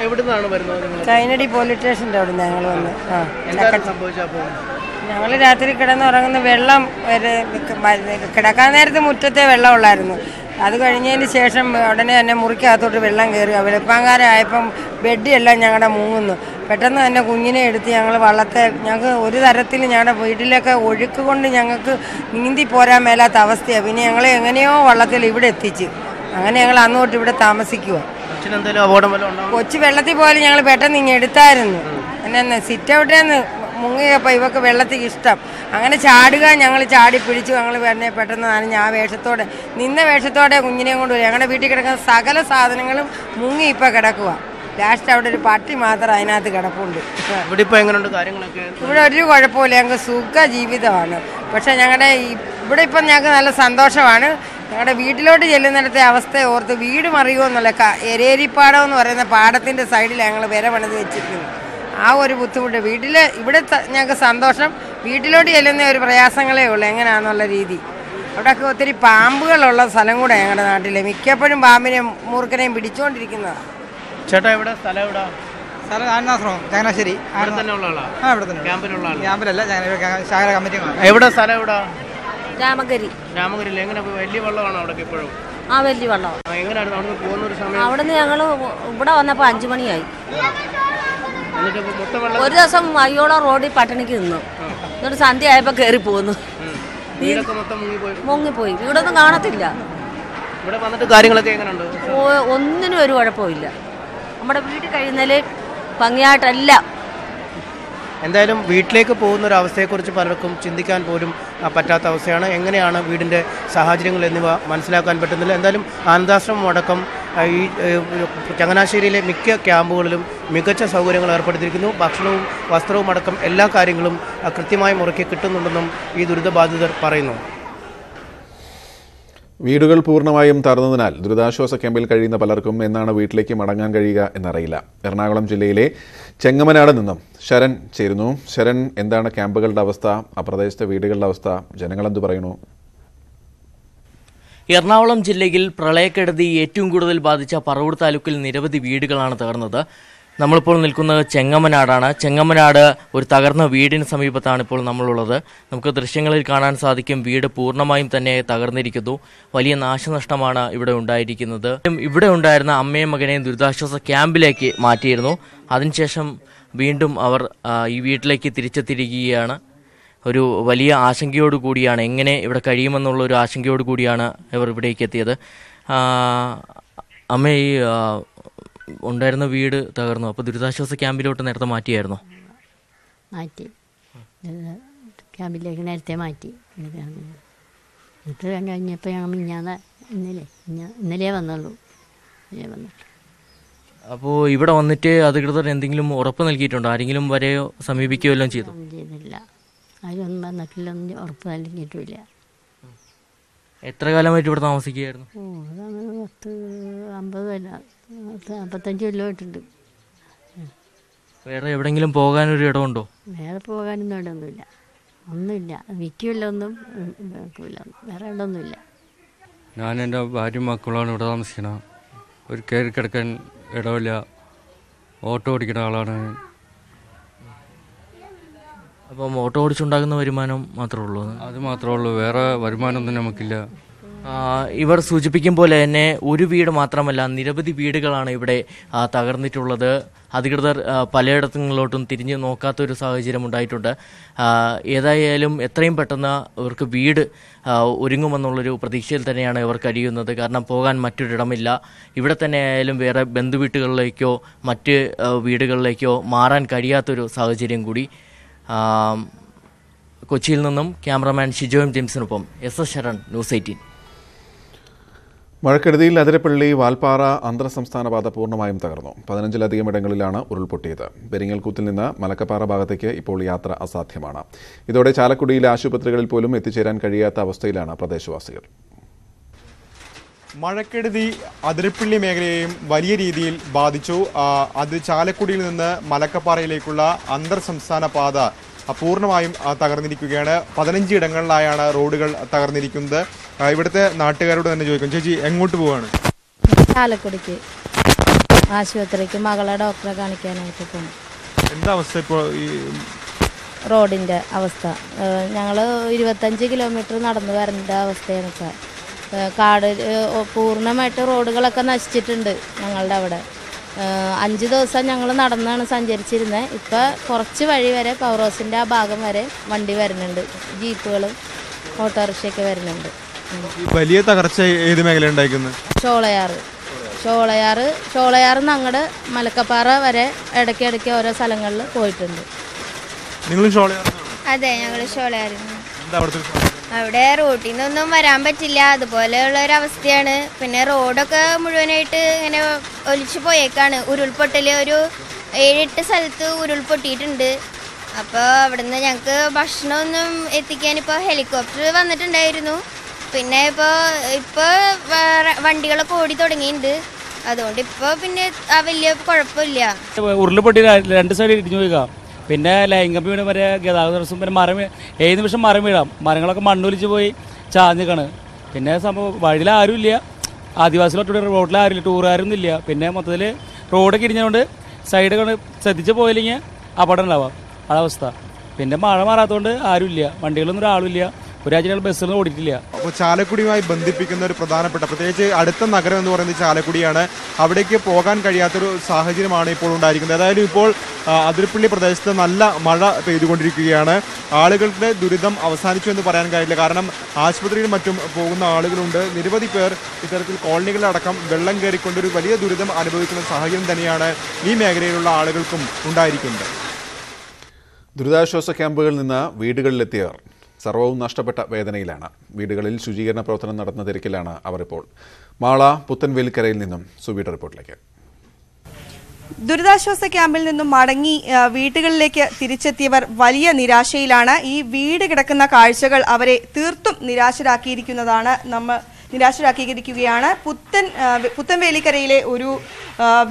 എവിടെ നിന്നാണ് വരുന്നത്? കൈനടി പോലീസ് സ്റ്റേഷൻ്റെ അവിടെ നിന്ന് ഞങ്ങൾ വന്ന്. സംഭവിച്ചപ്പോൾ ഞങ്ങൾ രാത്രി കിടന്നുറങ്ങുന്ന വെള്ളം കിടക്കാൻ നേരത്ത് മുറ്റത്തെ വെള്ളം ഉള്ളായിരുന്നു. അത് കഴിഞ്ഞതിന് ശേഷം ഉടനെ തന്നെ മുറിക്കകത്തോട്ട് വെള്ളം കയറി. വെളുപ്പാങ്കാലം ആയപ്പം ബെഡെല്ലാം ഞങ്ങളുടെ മുങ്ങുന്നു. പെട്ടെന്ന് തന്നെ കുഞ്ഞിനെ എടുത്ത് ഞങ്ങൾ ഞങ്ങൾക്ക് ഒരു തരത്തിൽ ഞങ്ങളുടെ വീട്ടിലൊക്കെ ഒഴുക്ക് കൊണ്ട് ഞങ്ങൾക്ക് നീന്തി പോരാൻ മേലാത്ത അവസ്ഥയാണ്. പിന്നെ ഞങ്ങൾ എങ്ങനെയോ വള്ളത്തിൽ ഇവിടെ എത്തിച്ച്, അങ്ങനെ ഞങ്ങൾ അന്ന് തൊട്ട് ഇവിടെ താമസിക്കുക. കൊച്ചിന് എന്തെങ്കിലും അപകടം വല്ലതും ഉണ്ടാവും? കൊച്ചു വെള്ളത്തിൽ പോയാലും ഞങ്ങൾ പെട്ടെന്ന് ഇങ്ങനെ എടുത്തായിരുന്നു. എന്നെ സിറ്റ് ഔട്ടേന്ന് മുങ്ങിയപ്പോൾ ഇവക്ക് വെള്ളത്തിൽ ഇഷ്ടം. അങ്ങനെ ചാടുക, ഞങ്ങൾ ചാടി പിടിച്ചു. ഞങ്ങൾ പെട്ടെന്ന് നനഞ്ഞ് ആ വേഷത്തോടെ വേഷത്തോടെ കുഞ്ഞിനെയും കൊണ്ട് വരും. ഞങ്ങളുടെ വീട്ടിൽ കിടക്കുന്ന സകല സാധനങ്ങളും മുങ്ങി ഇപ്പം കിടക്കുക. ലാസ്റ്റ് അവിടെ ഒരു പട്ടി മാത്രം അതിനകത്ത് കിടപ്പുണ്ട്. ഇവിടെ ഇപ്പോൾ എങ്ങനെയുണ്ട് കാര്യങ്ങളൊക്കെ? ഇവിടെ ഒരു കുഴപ്പമില്ല, ഞങ്ങൾക്ക് സുഖ ജീവിതമാണ്. പക്ഷേ ഞങ്ങളുടെ ഇവിടെ ഇപ്പം ഞങ്ങൾക്ക് നല്ല സന്തോഷമാണ്. ഞങ്ങളുടെ വീട്ടിലോട്ട് ചെല്ലുന്നിടത്തെ അവസ്ഥ ഓർത്ത് വീട് മറിയുമോ എന്നുള്ള എരേരിപ്പാടം എന്ന് പറയുന്ന പാടത്തിൻ്റെ സൈഡിൽ ഞങ്ങൾ വിര പണിത് വെച്ചിരിക്കുന്നു. ആ ഒരു ബുദ്ധിമുട്ട് ഇവിടെ ഞങ്ങൾക്ക് സന്തോഷം. വീട്ടിലോട്ട് ചെല്ലുന്ന ഒരു പ്രയാസങ്ങളേ ഉള്ളൂ എങ്ങനെയാണെന്നുള്ള രീതി. അവിടെയൊക്കെ ഒത്തിരി പാമ്പുകളുള്ള സ്ഥലം കൂടെ ഞങ്ങളുടെ നാട്ടിൽ. മിക്കപ്പോഴും പാമ്പിനെയും മൂർഖനെയും പിടിച്ചുകൊണ്ടിരിക്കുന്നതാണ്. ചേട്ടാ എവിടെ സ്ഥലം? എവിടെ സ്ഥലം ആനാശ്രമം ചങ്ങനാശ്ശേരി. തന്നെ ഉള്ള ആളാ? ഇവിടെ തന്നെ ക്യാമ്പിലുള്ള ആളാ? ക്യാമ്പിലല്ല, ശാഖര കമ്മിറ്റി. എവിടെ സ്ഥലം? എവിടെ? രാമഗിരിയിൽ. എങ്ങനെ വലിയ വെള്ളമാണോ അവിടെ ഇപ്പോഴും? ആ വലിയ വെള്ളം. എങ്ങനെയായിരുന്നു അവിടെ പോകുന്ന ഒരു സമയം? അവിടുന്ന് ഞങ്ങൾ ഇവിടെ വന്നപ്പോൾ 5 മണിയായി. ഒരു ദിവസം അയ്യോളം റോഡിൽ പട്ടിണിക്ക് നിന്നു. എന്നിട്ട് സന്ധ്യ ആയപ്പോൾ കയറി പോന്നു. മുങ്ങിപ്പോയി. വീടൊന്നും കാണത്തില്ല. ഇവിടെ വന്നിട്ട് കാര്യങ്ങളൊക്കെ എങ്ങനെയുണ്ട്? ഒന്നിനും ഒരു കുഴപ്പമില്ല. നമ്മുടെ വീട്ടിൽ കഴിയുന്നതിൽ ഭംഗിയായിട്ടല്ല. എന്തായാലും വീട്ടിലേക്ക് പോകുന്ന ഒരു അവസ്ഥയെക്കുറിച്ച് പലർക്കും ചിന്തിക്കാൻ പോലും പറ്റാത്ത അവസ്ഥയാണ്. എങ്ങനെയാണ് വീടിൻ്റെ സാഹചര്യങ്ങൾ എന്നിവ മനസ്സിലാക്കാൻ പറ്റുന്നില്ല. എന്തായാലും ആനന്ദാശ്രമം അടക്കം ഈ ചങ്ങനാശ്ശേരിയിലെ മിക്ക ക്യാമ്പുകളിലും മികച്ച സൗകര്യങ്ങൾ ഏർപ്പെടുത്തിയിരിക്കുന്നു. ഭക്ഷണവും വസ്ത്രവും അടക്കം എല്ലാ കാര്യങ്ങളും കൃത്യമായി മുറയ്ക്ക് കിട്ടുന്നുണ്ടെന്നും ഈ ദുരിതബാധിതർ പറയുന്നു. വീടുകൾ പൂർണ്ണമായും തകർന്നതിനാൽ ദുരിതാശ്വാസ ക്യാമ്പിൽ കഴിയുന്ന പലർക്കും എന്നാണ് വീട്ടിലേക്ക് മടങ്ങാൻ കഴിയുക എന്നറിയില്ല. എറണാകുളം ജില്ലയിലെ ചെങ്ങമനാട് നിന്നും ശരൺ ചേരുന്നു. ശരൺ, എന്താണ് ക്യാമ്പുകളുടെ അവസ്ഥ? ആ പ്രദേശത്തെ വീടുകളുടെ അവസ്ഥ ജനങ്ങളെന്തു പറയുന്നു? എറണാകുളം ജില്ലയിൽ പ്രളയക്കെടുതി ഏറ്റവും കൂടുതൽ ബാധിച്ച പറവൂർ താലൂക്കിൽ നിരവധി വീടുകളാണ് തകർന്നത്. നമ്മളിപ്പോൾ നിൽക്കുന്നത് ചെങ്ങമനാടാണ്. ചെങ്ങമനാട് ഒരു തകർന്ന വീടിന് സമീപത്താണ് ഇപ്പോൾ നമ്മളുള്ളത്. നമുക്ക് ദൃശ്യങ്ങളിൽ കാണാൻ സാധിക്കും, വീട് പൂർണ്ണമായും തന്നെ തകർന്നിരിക്കുന്നു. വലിയ നാശനഷ്ടമാണ് ഇവിടെ ഉണ്ടായിരിക്കുന്നത്. ഇവിടെ ഉണ്ടായിരുന്ന അമ്മയും മകനെയും ദുരിതാശ്വാസ ക്യാമ്പിലേക്ക് മാറ്റിയിരുന്നു. അതിനുശേഷം വീണ്ടും അവർ ഈ വീട്ടിലേക്ക് തിരിച്ചെത്തിയിരിക്കുകയാണ്. ഒരു വലിയ ആശങ്കയോട് കൂടിയാണ്, എങ്ങനെ ഇവിടെ കഴിയുമെന്നുള്ള ഒരു ആശങ്കയോട് കൂടിയാണ് ഇവർ ഇവിടേക്ക് എത്തിയത്. അമ്മ, ഈ ഉണ്ടായിരുന്ന വീട് തകർന്നു. അപ്പോൾ ദുരിതാശ്വാസ ക്യാമ്പിലോട്ട് നേരത്തെ മാറ്റിയായിരുന്നോ? മാറ്റി, ക്യാമ്പിലേക്ക് നേരത്തെ മാറ്റി. എന്നിട്ട് കഴിഞ്ഞപ്പോൾ ഞങ്ങൾ ഇന്നലെ വന്നുള്ളൂ. അപ്പോൾ ഇവിടെ വന്നിട്ട് അധികൃതർ എന്തെങ്കിലും ഉറപ്പ് നൽകിയിട്ടുണ്ടോ? ആരെങ്കിലും വരെയോ സമീപിക്കുകയോ എല്ലാം ചെയ്തു? ചെയ്തില്ല, ആരൊന്നും വന്നിട്ടില്ല, ഒന്നും ഉറപ്പ് നൽകിയിട്ടില്ല. എത്ര കാലമായിട്ട് ഇവിടെ താമസിക്കുകയായിരുന്നു? അതങ്ങനെ 55 കൊല്ലമായിട്ടുണ്ട്. വേറെ എവിടെയെങ്കിലും പോകാനൊരു ഇടമുണ്ടോ? വേറെ പോകാനൊന്നും ഇടമൊന്നുമില്ല, ഒന്നുമില്ല. വിൽക്കില്ല, ഒന്നും വേറെ ഇടമൊന്നുമില്ല. ഞാൻ എൻ്റെ ഭാര്യയും മക്കളാണ് ഇവിടെ താമസിക്കണം. ഒരു കയറി കിടക്കാൻ ഇടമില്ല. ഓട്ടോ ഓടിക്കുന്ന ആളാണ്. അപ്പം ഓട്ടോ ഓടിച്ചുണ്ടാകുന്ന വരുമാനം മാത്രമേ ഉള്ളൂ? അത് മാത്രമേ ഉള്ളൂ, വേറെ വരുമാനമൊന്നും നമുക്കില്ല. ഇവർ സൂചിപ്പിക്കും പോലെ തന്നെ ഒരു വീട് മാത്രമല്ല, നിരവധി വീടുകളാണ് ഇവിടെ തകർന്നിട്ടുള്ളത്. അധികൃതർ പലയിടങ്ങളിലോട്ടും തിരിഞ്ഞു നോക്കാത്തൊരു സാഹചര്യം ഉണ്ടായിട്ടുണ്ട്. ഏതായാലും എത്രയും പെട്ടെന്ന് ഇവർക്ക് വീട് ഒരുങ്ങുമെന്നുള്ളൊരു പ്രതീക്ഷയിൽ തന്നെയാണ് ഇവർ കഴിയുന്നത്. കാരണം പോകാൻ മറ്റൊരിടമില്ല. ഇവിടെ തന്നെ ആയാലും വേറെ ബന്ധുവീട്ടുകളിലേക്കോ മറ്റ് വീടുകളിലേക്കോ മാറാൻ കഴിയാത്തൊരു സാഹചര്യം കൂടി. കൊച്ചിയിൽ നിന്നും ക്യാമറമാൻ ഷിജോയും ജെയിംസിനൊപ്പം SS ശരൺ, ന്യൂസ് 18. മഴക്കെടുതിയിൽ അതിരപ്പള്ളി വാൽപ്പാറ അന്തർ സംസ്ഥാന പാത പൂർണ്ണമായും തകർന്നു. 15-ലധികം ഇടങ്ങളിലാണ് ഉരുൾപൊട്ടിയത്. പെരിങ്ങൽകൂത്തിൽ നിന്ന് മലക്കപ്പാറ ഭാഗത്തേക്ക് ഇപ്പോൾ യാത്ര അസാധ്യമാണ്. ഇതോടെ ചാലക്കുടിയിലെ ആശുപത്രികളിൽ പോലും എത്തിച്ചേരാൻ കഴിയാത്ത അവസ്ഥയിലാണ് പ്രദേശവാസികൾ. മഴക്കെടുതി അതിരപ്പള്ളി മേഖലയെയും വലിയ രീതിയിൽ ബാധിച്ചു. അത് ചാലക്കുടിയിൽ നിന്ന് മലക്കപ്പാറയിലേക്കുള്ള അന്തർ സംസ്ഥാന പാത പൂർണ്ണമായും തകർന്നിരിക്കുകയാണ്. 15 ഇടങ്ങളിലായാണ് റോഡുകൾ തകർന്നിരിക്കുന്നത്. ഇവിടുത്തെ നാട്ടുകാരോട് തന്നെ ചോദിക്കും, ചേച്ചി എങ്ങോട്ട് പോവാണ്? ചാലക്കുടിക്ക് ആശുപത്രിക്ക് മകളെ ഡോക്ടറെ കാണിക്കാനായിട്ട് പോകും. എന്താ അവസ്ഥ ഇപ്പോൾ ഈ റോഡിൻ്റെ അവസ്ഥ? ഞങ്ങൾ 25 കിലോമീറ്റർ നടന്നു വരേണ്ട അവസ്ഥയാണ് സാർ. കാട് പൂർണ്ണമായിട്ട് റോഡുകളൊക്കെ നശിച്ചിട്ടുണ്ട് ഞങ്ങളുടെ അവിടെ. 5 ദിവസം ഞങ്ങൾ നടന്നാണ് സഞ്ചരിച്ചിരുന്നത്. ഇപ്പം കുറച്ച് വഴി വരെ പവർ ഹൗസിൻ്റെ ആ ഭാഗം വരെ വണ്ടി വരുന്നുണ്ട്, ജീപ്പുകളും ഓട്ടോറിക്ഷയൊക്കെ വരുന്നുണ്ട്. വലിയ തകർച്ച ഏത് മേഖല ഉണ്ടായിരിക്കുന്നത്? ഷോളയാറിൽ നിന്ന് അങ്ങോട്ട് മലക്കപ്പാറ വരെ ഇടയ്ക്കിടയ്ക്ക് ഓരോ സ്ഥലങ്ങളിൽ പോയിട്ടുണ്ട്. നിങ്ങൾ അതെ, ഞങ്ങൾ ഷോളയാറിൽ നിന്ന്. അവിടെ റോട്ടിൽ നിന്നൊന്നും വരാൻ പറ്റില്ല, അതുപോലെയുള്ള ഒരു അവസ്ഥയാണ്. പിന്നെ റോഡൊക്കെ മുഴുവനായിട്ട് ഇങ്ങനെ ഒലിച്ചു പോയേക്കാണ്. ഉരുൾപൊട്ടൽ ഒരു 7-8 സ്ഥലത്ത് ഉരുൾപൊട്ടിയിട്ടുണ്ട്. അപ്പോൾ അവിടുന്ന് ഞങ്ങൾക്ക് ഭക്ഷണമൊന്നും എത്തിക്കാൻ ഇപ്പോൾ ഹെലികോപ്റ്റർ വന്നിട്ടുണ്ടായിരുന്നു. പിന്നെ ഇപ്പോൾ വണ്ടികളൊക്കെ ഓടി തുടങ്ങിയിട്ടുണ്ട്. അതുകൊണ്ട് ഇപ്പോൾ പിന്നെ വലിയ കുഴപ്പമില്ല. ഉരുൾപൊട്ടി 2 സൈഡ് ഇടിഞ്ഞു പോയിക്കാം. പിന്നെ ലൈൻ കമ്പി വീണ് വരെ ഗതാഗത തടസ്സം. പിന്നെ മരം ഏത് നിമിഷം മരം വീഴാം. മരങ്ങളൊക്കെ മണ്ണൊലിച്ച് പോയി ചാഞ്ഞിക്കാണ്. പിന്നെ സംഭവം വഴിയിൽ ആരുമില്ല, ആദിവാസികളൊക്കെ റോഡിൽ ആരുമില്ല, ടൂറുകാരൊന്നും ഇല്ല. പിന്നെ മൊത്തത്തിൽ റോഡൊക്കെ ഇടിഞ്ഞുകൊണ്ട് സൈഡ് ശ്രദ്ധിച്ച് പോയില്ലെങ്കിൽ അപകടം ഉണ്ടാവാം, അതവസ്ഥ. പിന്നെ മഴ മാറാത്തതുകൊണ്ട് ആരുമില്ല, വണ്ടികളൊന്നും ഒരാളുമില്ല, ഒരാഴ്ച ബസ്സൊന്നും ഓടിയിട്ടില്ല. അപ്പോൾ ചാലക്കുടിയുമായി ബന്ധിപ്പിക്കുന്ന ഒരു പ്രധാനപ്പെട്ട, പ്രത്യേകിച്ച് അടുത്ത നഗരം എന്ന് പറയുന്നത് ചാലക്കുടിയാണ്. അവിടേക്ക് പോകാൻ കഴിയാത്തൊരു സാഹചര്യമാണ് ഇപ്പോൾ ഉണ്ടായിരിക്കുന്നത്. അതായത് ഇപ്പോൾ അതിരപ്പള്ളി പ്രദേശത്ത് നല്ല മഴ പെയ്തുകൊണ്ടിരിക്കുകയാണ്. ആളുകളുടെ ദുരിതം അവസാനിച്ചു എന്ന് പറയാൻ കഴിയില്ല. കാരണം ആശുപത്രിയിലും മറ്റും പോകുന്ന ആളുകളുണ്ട്. നിരവധി പേർ ഇത്തരത്തിൽ കോളനികളടക്കം വെള്ളം കയറിക്കൊണ്ടൊരു വലിയ ദുരിതം അനുഭവിക്കുന്ന സാഹചര്യം തന്നെയാണ് ഈ മേഖലയിലുള്ള ആളുകൾക്കും ഉണ്ടായിരിക്കുന്നത്. ദുരിതാശ്വാസ ക്യാമ്പുകളിൽ നിന്ന് വീടുകളിലെത്തിയവർ സർവ്വവും നഷ്ടപ്പെട്ട വേദനയിലാണ്. വീടുകളിൽ ശുചീകരണ പ്രവർത്തനം നടന്ന തിരക്കിലാണ് അവർ ഇപ്പോൾ. മാള പുത്തൻവേലിക്കരയിൽ നിന്നും സുബിയുടെ റിപ്പോർട്ടിലേക്ക്. ദുരിതാശ്വാസ ക്യാമ്പിൽ നിന്നും മടങ്ങി വീടുകളിലേക്ക് തിരിച്ചെത്തിയവർ വലിയ നിരാശയിലാണ്. ഈ വീട് കിടക്കുന്ന കാഴ്ചകൾ അവരെ തീർത്തും നിരാശരാക്കിയിരിക്കുകയാണ്. പുത്തൻവേലിക്കരയിലെ ഒരു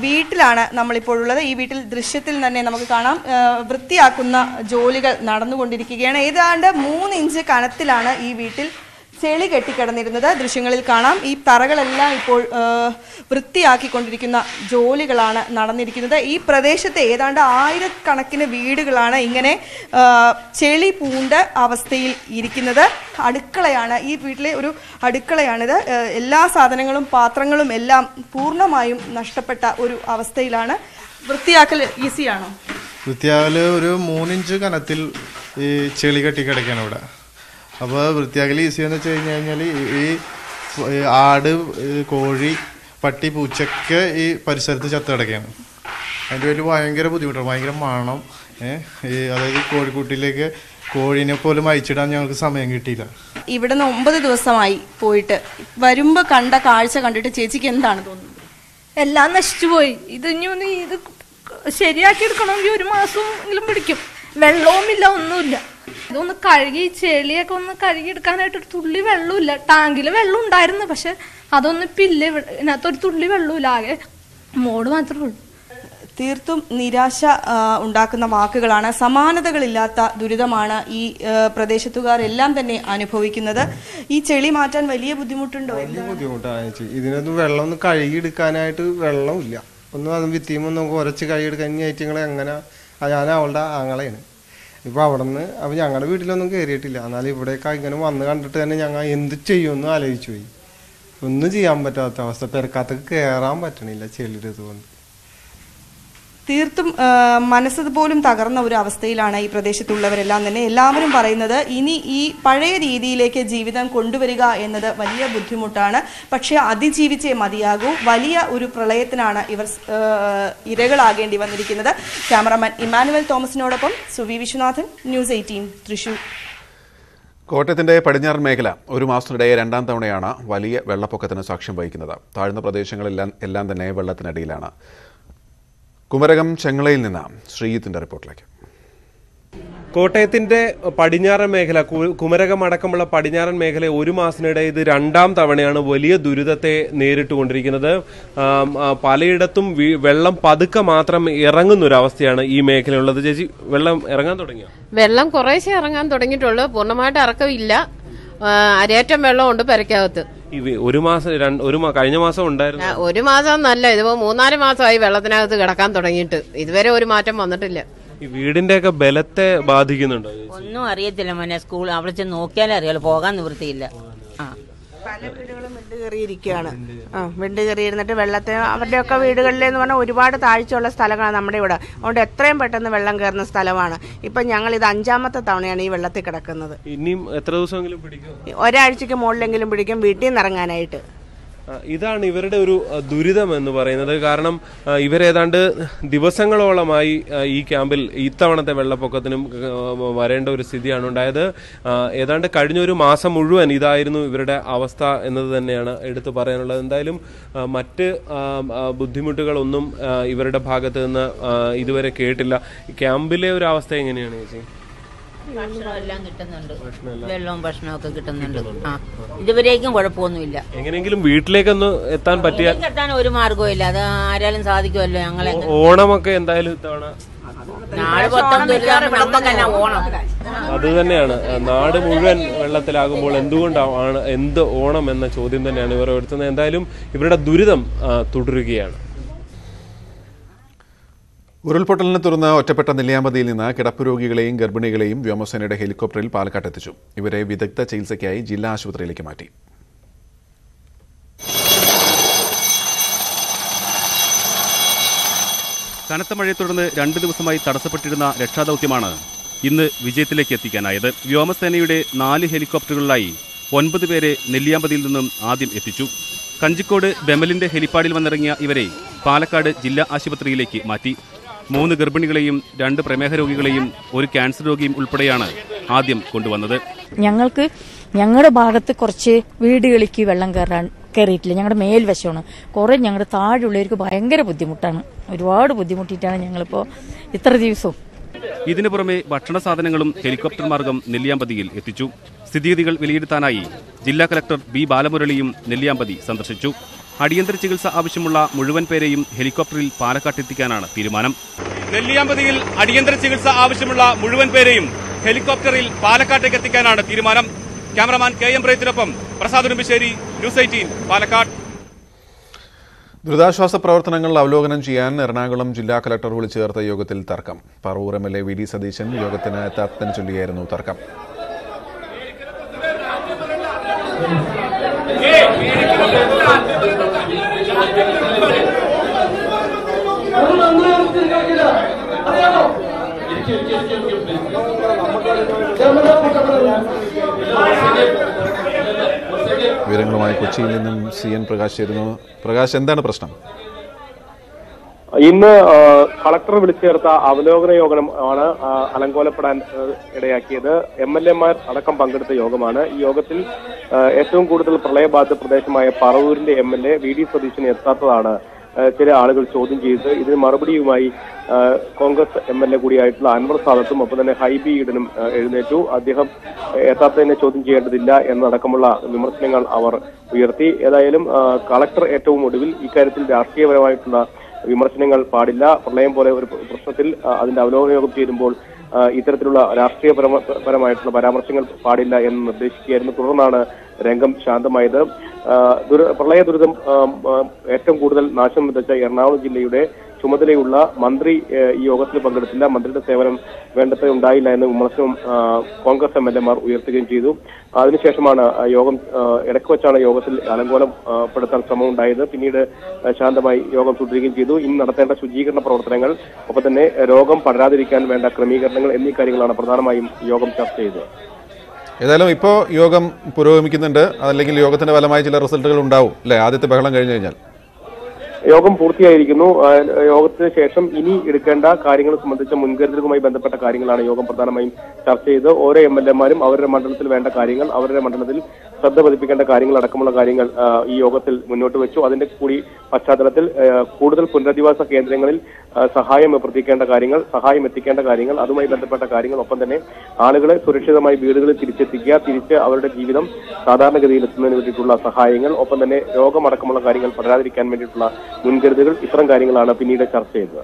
വീട്ടിലാണ് നമ്മളിപ്പോൾ ഉള്ളത്. ഈ വീട്ടിൽ ദൃശ്യത്തിൽ തന്നെ നമുക്ക് കാണാം, വൃത്തിയാക്കുന്ന ജോലികൾ നടന്നുകൊണ്ടിരിക്കുകയാണ്. ഏതാണ്ട് 3 ഇഞ്ച് കനത്തിലാണ് ഈ വീട്ടിൽ ചെളി കെട്ടിക്കിടന്നിരുന്നത്. ദൃശ്യങ്ങളിൽ കാണാം, ഈ തറകളെല്ലാം ഇപ്പോൾ വൃത്തിയാക്കിക്കൊണ്ടിരിക്കുന്ന ജോലികളാണ് നടന്നിരിക്കുന്നത്. ഈ പ്രദേശത്തെ ഏതാണ്ട് 1000കണക്കിന് വീടുകളാണ് ഇങ്ങനെ ചെളി പൂണ്ട അവസ്ഥയിൽ ഇരിക്കുന്നത്. അടുക്കളയാണ്, ഈ വീട്ടിലെ ഒരു അടുക്കളയാണിത്. എല്ലാ സാധനങ്ങളും പാത്രങ്ങളും എല്ലാം പൂർണ്ണമായും നഷ്ടപ്പെട്ട ഒരു അവസ്ഥയിലാണ്. വൃത്തിയാക്കൽ ഈസിയാണോ? വൃത്തിയാക്കൽ ഒരു 3 ഇഞ്ച് കനത്തിൽ ഈ ചെളി കെട്ടിക്കിടക്കാണ് ഇവിടെ. അപ്പോൾ വൃത്തിയാക്കൽ ഈസി എന്ന് വെച്ച് കഴിഞ്ഞാൽ ഈ ആട്, കോഴി, പട്ടി, പൂച്ചയൊക്കെ ഈ പരിസരത്ത് ചത്ത് കിടക്കുകയാണ്. അതിൻ്റെ പേരിൽ ഭയങ്കര ബുദ്ധിമുട്ടാണ്, ഭയങ്കര മണം. അതായത് കോഴിക്കൂട്ടിലേക്ക് കോഴീനെ പോലും അയച്ചിടാൻ ഞങ്ങൾക്ക് സമയം കിട്ടിയില്ല. ഇവിടെ നിന്ന് 9 ദിവസമായി പോയിട്ട് വരുമ്പോൾ കണ്ട കാഴ്ച കണ്ടിട്ട് ചേച്ചിക്ക് എന്താണ് തോന്നുന്നത്? എല്ലാം നശിച്ചുപോയി. ഇത് ശരിയാക്കി എടുക്കണമെങ്കിൽ 1 മാസമെങ്കിലും പിടിക്കും. വെള്ളവുമില്ല, ഒന്നുമില്ല. ഇതൊന്ന് കഴുകി ചെളിയൊക്കെ ഒന്ന് കഴുകി എടുക്കാനായിട്ട് ഒരു തുള്ളി വെള്ളമില്ല. ടാങ്കിൽ വെള്ളം ഉണ്ടായിരുന്നു, പക്ഷെ അതൊന്നും ഇപ്പം ഇല്ല. ഇതിനകത്തൊരു തുള്ളി വെള്ളമില്ല, ആകെ മോഡ് മാത്രമേ ഉള്ളൂ. തീർത്തും നിരാശ ഉണ്ടാക്കുന്ന വാക്കുകളാണ്. സമാനതകളില്ലാത്ത ദുരിതമാണ് ഈ പ്രദേശത്തുകാർ എല്ലാം തന്നെ അനുഭവിക്കുന്നത്. ഈ ചെളി മാറ്റാൻ വലിയ ബുദ്ധിമുട്ടുണ്ടോ? വലിയ ബുദ്ധിമുട്ടാണ്. ഇതിനൊന്നും വെള്ളം ഒന്ന് കഴുകിയെടുക്കാനായിട്ട് വെള്ളമില്ല. അതും ഭിത്തിയുമ്പോൾ നമുക്ക് ഉരച്ച് കഴുകിയെടുക്കാൻ ഇനി ഐറ്റങ്ങളെ അങ്ങനെ. ഞാൻ അവളുടെ ആങ്ങളെയാണ്. ഇപ്പോൾ അവിടെ നിന്ന് അപ്പോൾ ഞങ്ങളുടെ വീട്ടിലൊന്നും കയറിയിട്ടില്ല. എന്നാലും ഇവിടേക്ക് ഇങ്ങനെ വന്ന് കണ്ടിട്ട് തന്നെ ഞങ്ങൾ എന്ത് ചെയ്യുമെന്ന് ആലോചിച്ചു പോയി. ഒന്നും ചെയ്യാൻ പറ്റാത്ത അവസ്ഥ, പെരക്കാത്തേക്ക് കയറാൻ പറ്റണില്ല ചെളിയുടെ ഇതുകൊണ്ട്. തീർത്തും മനസ്സ് പോലും തകർന്ന ഒരു അവസ്ഥയിലാണ് ഈ പ്രദേശത്തുള്ളവരെല്ലാം തന്നെ. എല്ലാവരും പറയുന്നത് ഇനി ഈ പഴയ രീതിയിലേക്ക് ജീവിതം കൊണ്ടുവരിക എന്നത് വലിയ ബുദ്ധിമുട്ടാണ്. പക്ഷേ അതിജീവിച്ചേ മതിയാകൂ. വലിയ ഒരു പ്രളയത്തിനാണ് ഇവർ ഇരകളാകേണ്ടി വന്നിരിക്കുന്നത്. ക്യാമറാമാൻ ഇമാനുവൽ തോമസിനോടൊപ്പം സുവി വിശ്വനാഥൻ, ന്യൂസ് 18 തൃശൂർ. കോട്ടയത്തിന്റെ പടിഞ്ഞാറൻ മേഖല 1 മാസത്തിനിടെ 2ാം തവണയാണ് വലിയ വെള്ളപ്പൊക്കത്തിന് സാക്ഷ്യം വഹിക്കുന്നത്. താഴ്ന്ന പ്രദേശങ്ങളെല്ലാം തന്നെ വെള്ളത്തിനടിയിലാണ്. കുമരകം ചെങ്ങളയിൽ നിന്ന് ശ്രീജിത്തിന്റെ റിപ്പോർട്ടിലേക്ക്. കോട്ടയത്തിന്റെ പടിഞ്ഞാറൻ മേഖല, കുമരകം അടക്കമുള്ള പടിഞ്ഞാറൻ മേഖല 1 മാസത്തിനിടെ ഇത് 2ാം തവണയാണ് വലിയ ദുരിതത്തെ നേരിട്ടുകൊണ്ടിരിക്കുന്നത്. പലയിടത്തും വെള്ളം പതുക്കെ മാത്രം ഇറങ്ങുന്നൊരവസ്ഥയാണ് ഈ മേഖലയുള്ളത്. ചേച്ചി, വെള്ളം ഇറങ്ങാൻ തുടങ്ങിയോ? വെള്ളം കുറേശ്ശെ ഇറങ്ങാൻ തുടങ്ങിയിട്ടുള്ളൂ, പൂർണ്ണമായിട്ട് ഇറക്കമില്ല. അരേറ്റം വെള്ളമുണ്ട് പെരക്കകത്ത്. കഴിഞ്ഞ മാസം ഉണ്ടായിരുന്നു. 1 മാസം നല്ല, ഇതിപ്പോ 3-4 മാസമായി വെള്ളത്തിനകത്ത് കിടക്കാൻ തുടങ്ങിയിട്ട്. ഇതുവരെ ഒരു മാറ്റം വന്നിട്ടില്ല. ഈ വീടിന്റെ ഒക്കെ ബലത്തെ ബാധിക്കുന്നുണ്ടോ? ഒന്നും അറിയത്തില്ല മോനെ. സ്കൂൾ അവിടെ ചെന്ന് നോക്കിയാലേ അറിയാലോ, പോകാൻ നിവൃത്തിയില്ല. പല വീടുകളും വിണ്ട് കയറിയിരിക്കുകയാണ്. വിണ്ട് കയറിയിരുന്നിട്ട് വെള്ളത്തിന് അവരുടെയൊക്കെ വീടുകളിലെന്ന് പറഞ്ഞാൽ ഒരുപാട് താഴ്ചയുള്ള സ്ഥലങ്ങളാണ് നമ്മുടെ ഇവിടെ. അതുകൊണ്ട് എത്രയും പെട്ടെന്ന് വെള്ളം കയറുന്ന സ്ഥലമാണ്. ഇപ്പം ഞങ്ങൾ ഇത് 5ാമത്തെ തവണയാണ് ഈ വെള്ളത്തിൽ കിടക്കുന്നത്. ഇനിയും എത്ര ദിവസമെങ്കിലും പിടിക്കും? ഒരാഴ്ചക്ക് മുകളിലെങ്കിലും പിടിക്കും വീട്ടിൽ നിന്ന് ഇറങ്ങാനായിട്ട്. ഇതാണ് ഇവരുടെ ഒരു ദുരിതം എന്ന് പറയുന്നത്. കാരണം ഇവരേതാണ്ട് ദിവസങ്ങളോളമായി ഈ ക്യാമ്പിൽ ഇത്തവണത്തെ വെള്ളപ്പൊക്കത്തിനും വരേണ്ട ഒരു സ്ഥിതിയാണ് ഉണ്ടായത്. ഏതാണ്ട് കഴിഞ്ഞൊരു മാസം മുഴുവൻ ഇതായിരുന്നു ഇവരുടെ അവസ്ഥ എന്നത് തന്നെയാണ് എടുത്തു പറയാനുള്ളത്. എന്തായാലും മറ്റ് ബുദ്ധിമുട്ടുകളൊന്നും ഇവരുടെ ഭാഗത്ത് നിന്ന് ഇതുവരെ കേട്ടില്ല. ക്യാമ്പിലെ ഒരു അവസ്ഥ എങ്ങനെയാണ് ചേച്ചി? എല്ലാം കിട്ടുന്നുണ്ട്, വെള്ളവും ഭക്ഷണവും ഒക്കെ കിട്ടുന്നുണ്ട്. ഇതുവരേക്കും കുഴപ്പമൊന്നുമില്ല. എങ്ങനെയെങ്കിലും വീട്ടിലേക്കൊന്ന് എത്താൻ പറ്റിയ എത്താൻ ഒരു മാർഗവും ഇല്ല. അത് ആരാലും സാധിക്കുമല്ലോ. ഞങ്ങളെ ഓണമൊക്കെ എന്തായാലും ഇത്തവണ ഓണം അത് തന്നെയാണ്. നാട് മുഴുവൻ വെള്ളത്തിലാകുമ്പോൾ എന്തുകൊണ്ടാണ് എന്ത് ഓണം എന്ന ചോദ്യം തന്നെയാണ് ഇവർ ഉയർത്തുന്നത്. എന്തായാലും ഇവരുടെ ദുരിതം തുടരുകയാണ്. ഉരുൾപൊട്ടലിനെ തുടർന്ന് ഒറ്റപ്പെട്ട നെല്ലിയാമ്പതിയിൽ നിന്ന് കിടപ്പ് രോഗികളെയും ഗർഭിണികളെയും വ്യോമസേനയുടെ ഹെലികോപ്റ്ററിൽ പാലക്കാട്ട് എത്തിച്ചു. ഇവരെ വിദഗ്ധ ചികിത്സയ്ക്കായി ജില്ലാ ആശുപത്രിയിലേക്ക് മാറ്റി. കനത്ത മഴയെ തുടർന്ന് 2 ദിവസമായി തടസ്സപ്പെട്ടിരുന്ന രക്ഷാദൌത്യമാണ് ഇന്ന് വിജയത്തിലേക്ക് എത്തിക്കാനായത്. വ്യോമസേനയുടെ 4 ഹെലികോപ്റ്ററുകളിലായി 9 പേരെ നെല്ലിയാമ്പതിയിൽ നിന്നും ആദ്യം എത്തിച്ചു. കഞ്ചിക്കോട് ബെമലിന്റെ ഹെലിപ്പാഡിൽ വന്നിറങ്ങിയ ഇവരെ പാലക്കാട് ജില്ലാ ആശുപത്രിയിലേക്ക് മാറ്റി. 3 ഗർഭിണികളെയും 2 പ്രമേഹ രോഗികളെയും 1 ക്യാൻസർ രോഗിയും ഉൾപ്പെടെയാണ് ആദ്യം കൊണ്ടുവന്നത്. ഞങ്ങൾക്ക് ഞങ്ങളുടെ ഭാഗത്ത് കുറച്ച് വീടുകളിലേക്ക് വെള്ളം കയറിയിട്ടില്ല. ഞങ്ങളുടെ മേൽവശമാണ്. കുറേ ഞങ്ങളുടെ താഴെയുള്ളവർക്ക് ഭയങ്കര ബുദ്ധിമുട്ടാണ്. ഒരുപാട് ബുദ്ധിമുട്ടിയിട്ടാണ് ഞങ്ങളിപ്പോൾ ഇത്ര ദിവസവും. ഇതിനു പുറമെ ഭക്ഷണ സാധനങ്ങളും ഹെലികോപ്റ്റർ മാർഗം നെല്ലിയാമ്പതിയിൽ എത്തിച്ചു. സ്ഥിതിഗതികൾ വിലയിരുത്താനായി ജില്ലാ കലക്ടർ ബി ബാലമുരളിയും നെല്ലിയാമ്പതി സന്ദർശിച്ചു. അടിയന്തര ചികിത്സ ആവശ്യമുള്ള മുഴുവൻ പേരെയും ഹെലികോപ്റ്ററിൽ പാലക്കാട്ടെത്തിക്കാനാണ് തീരുമാനം. നെല്ലിയാമ്പതിയിൽ അടിയന്തര ചികിത്സ ആവശ്യമുള്ള മുഴുവൻ പേരെയും ഹെലികോപ്റ്ററിൽ പാലക്കാട്ടേക്ക് എത്തിക്കാനാണ് തീരുമാനം. ക്യാമറമാൻ KM പ്രേത്തിനൊപ്പം പ്രസാദ് ഉടുമ്പശ്ശേരി, ന്യൂസ് 18 പാലക്കാട്. ദുരിതാശ്വാസ പ്രവർത്തനങ്ങൾ അവലോകനം ചെയ്യാൻ എറണാകുളം ജില്ലാ കലക്ടർ വിളിച്ചു ചേർത്ത യോഗത്തിൽ തർക്കം. പറവൂർ MLA VD സതീശൻ യോഗത്തിന് എത്താത്തതിന് ചൊല്ലിയായിരുന്നു തർക്കം. വിവരങ്ങളുമായി കൊച്ചിയിൽ നിന്നും CN പ്രകാശ് ചേരുന്നു. പ്രകാശ്, എന്താണ് പ്രശ്നം? ഇന്ന് കളക്ടർ വിളിച്ചു ചേർത്ത അവലോകന യോഗമാണ് അലങ്കോലപ്പെടാൻ ഇടയാക്കിയത്. MLA-മാർ അടക്കം പങ്കെടുത്ത യോഗമാണ്. ഈ യോഗത്തിൽ ഏറ്റവും കൂടുതൽ പ്രളയബാധിത പ്രദേശമായ പറവൂരിന്റെ MLA VD സതീശൻ എത്താത്തതാണ് ചില ആളുകൾ ചോദ്യം ചെയ്തത്. ഇതിന് മറുപടിയുമായി കോൺഗ്രസ് MLA കൂടിയായിട്ടുള്ള അൻവർ സാദത്തും ഒപ്പം തന്നെ ഹൈബി ഈഡനും എഴുന്നേറ്റു. അദ്ദേഹം എത്താത്തതിനെ ചോദ്യം ചെയ്യേണ്ടതില്ല എന്നടക്കമുള്ള വിമർശനങ്ങൾ അവർ ഉയർത്തി. ഏതായാലും കളക്ടർ ഏറ്റവും ഒടുവിൽ ഇക്കാര്യത്തിൽ രാഷ്ട്രീയപരമായിട്ടുള്ള വിമർശനങ്ങൾ പാടില്ല, പ്രളയം പോലെ ഒരു പ്രശ്നത്തിൽ അതിന്റെ അവലോകന യോഗം ചേരുമ്പോൾ ഇത്തരത്തിലുള്ള രാഷ്ട്രീയപരമായിട്ടുള്ള പരാമർശങ്ങൾ പാടില്ല എന്ന് നിർദ്ദേശിക്കുകയായിരുന്നു. തുടർന്നാണ് രംഗം ശാന്തമായത്. പ്രളയ ദുരിതം ഏറ്റവും കൂടുതൽ നാശം വിതച്ച എറണാകുളം ജില്ലയുടെ ചുമതലയുള്ള മന്ത്രി ഈ യോഗത്തിൽ പങ്കെടുത്തില്ല. മന്ത്രിയുടെ സേവനം വേണ്ടത്ര ഉണ്ടായില്ല എന്ന വിമർശനം കോൺഗ്രസ് MLA-മാർ ഉയർത്തുകയും ചെയ്തു. അതിനുശേഷമാണ് യോഗം ഇടയ്ക്ക് വെച്ചാണ് യോഗത്തിൽ അലങ്കോലപ്പെടുത്താൻ ശ്രമം ഉണ്ടായത്. പിന്നീട് ശാന്തമായി യോഗം തുടരുകയും ചെയ്തു. ഇനി നടത്തേണ്ട ശുചീകരണ പ്രവർത്തനങ്ങൾ, ഒപ്പം തന്നെ രോഗം പടരാതിരിക്കാൻ വേണ്ട ക്രമീകരണങ്ങൾ എന്നീ കാര്യങ്ങളാണ് പ്രധാനമായും യോഗം ചർച്ച ചെയ്തത്. ഏതായാലും ഇപ്പോൾ യോഗം പുരോഗമിക്കുന്നുണ്ട്, അല്ലെങ്കിൽ യോഗത്തിന്റെ ഫലമായി ചില റിസൾട്ടുകൾ ഉണ്ടാവും അല്ലെ? ആദ്യത്തെ ബഹളം കഴിഞ്ഞു കഴിഞ്ഞാൽ യോഗം പൂർത്തിയായിരിക്കുന്നു. യോഗത്തിന് ശേഷം ഇനി എടുക്കേണ്ട കാര്യങ്ങൾ സംബന്ധിച്ച മുൻകരുതലുമായി ബന്ധപ്പെട്ട കാര്യങ്ങളാണ് യോഗം പ്രധാനമായും ചർച്ച ചെയ്ത് ഓരോ MLA-മാരും അവരുടെ മണ്ഡലത്തിൽ വേണ്ട കാര്യങ്ങൾ, അവരുടെ മണ്ഡലത്തിൽ ശ്രദ്ധ പതിപ്പിക്കേണ്ട കാര്യങ്ങൾ അടക്കമുള്ള കാര്യങ്ങൾ ഈ യോഗത്തിൽ മുന്നോട്ട് വെച്ചു. അതിന്റെ കൂടി പശ്ചാത്തലത്തിൽ കൂടുതൽ പുനരധിവാസ കേന്ദ്രങ്ങളിൽ സഹായം എത്തിക്കേണ്ട കാര്യങ്ങൾ, അതുമായി ബന്ധപ്പെട്ട കാര്യങ്ങൾ, ഒപ്പം തന്നെ ആളുകളെ സുരക്ഷിതമായി വീടുകളിൽ തിരിച്ചെത്തിക്കുക, തിരിച്ച് അവരുടെ ജീവിതം സാധാരണഗതിയിൽ എത്തുന്നതിന് വേണ്ടിയിട്ടുള്ള സഹായങ്ങൾ, ഒപ്പം തന്നെ രോഗമടക്കമുള്ള കാര്യങ്ങൾ പടരാതിരിക്കാൻ വേണ്ടിയിട്ടുള്ള മുൻകരുതലുകൾ, ഇത്തരം കാര്യങ്ങളാണ് പിന്നീട് ചർച്ച ചെയ്തത്.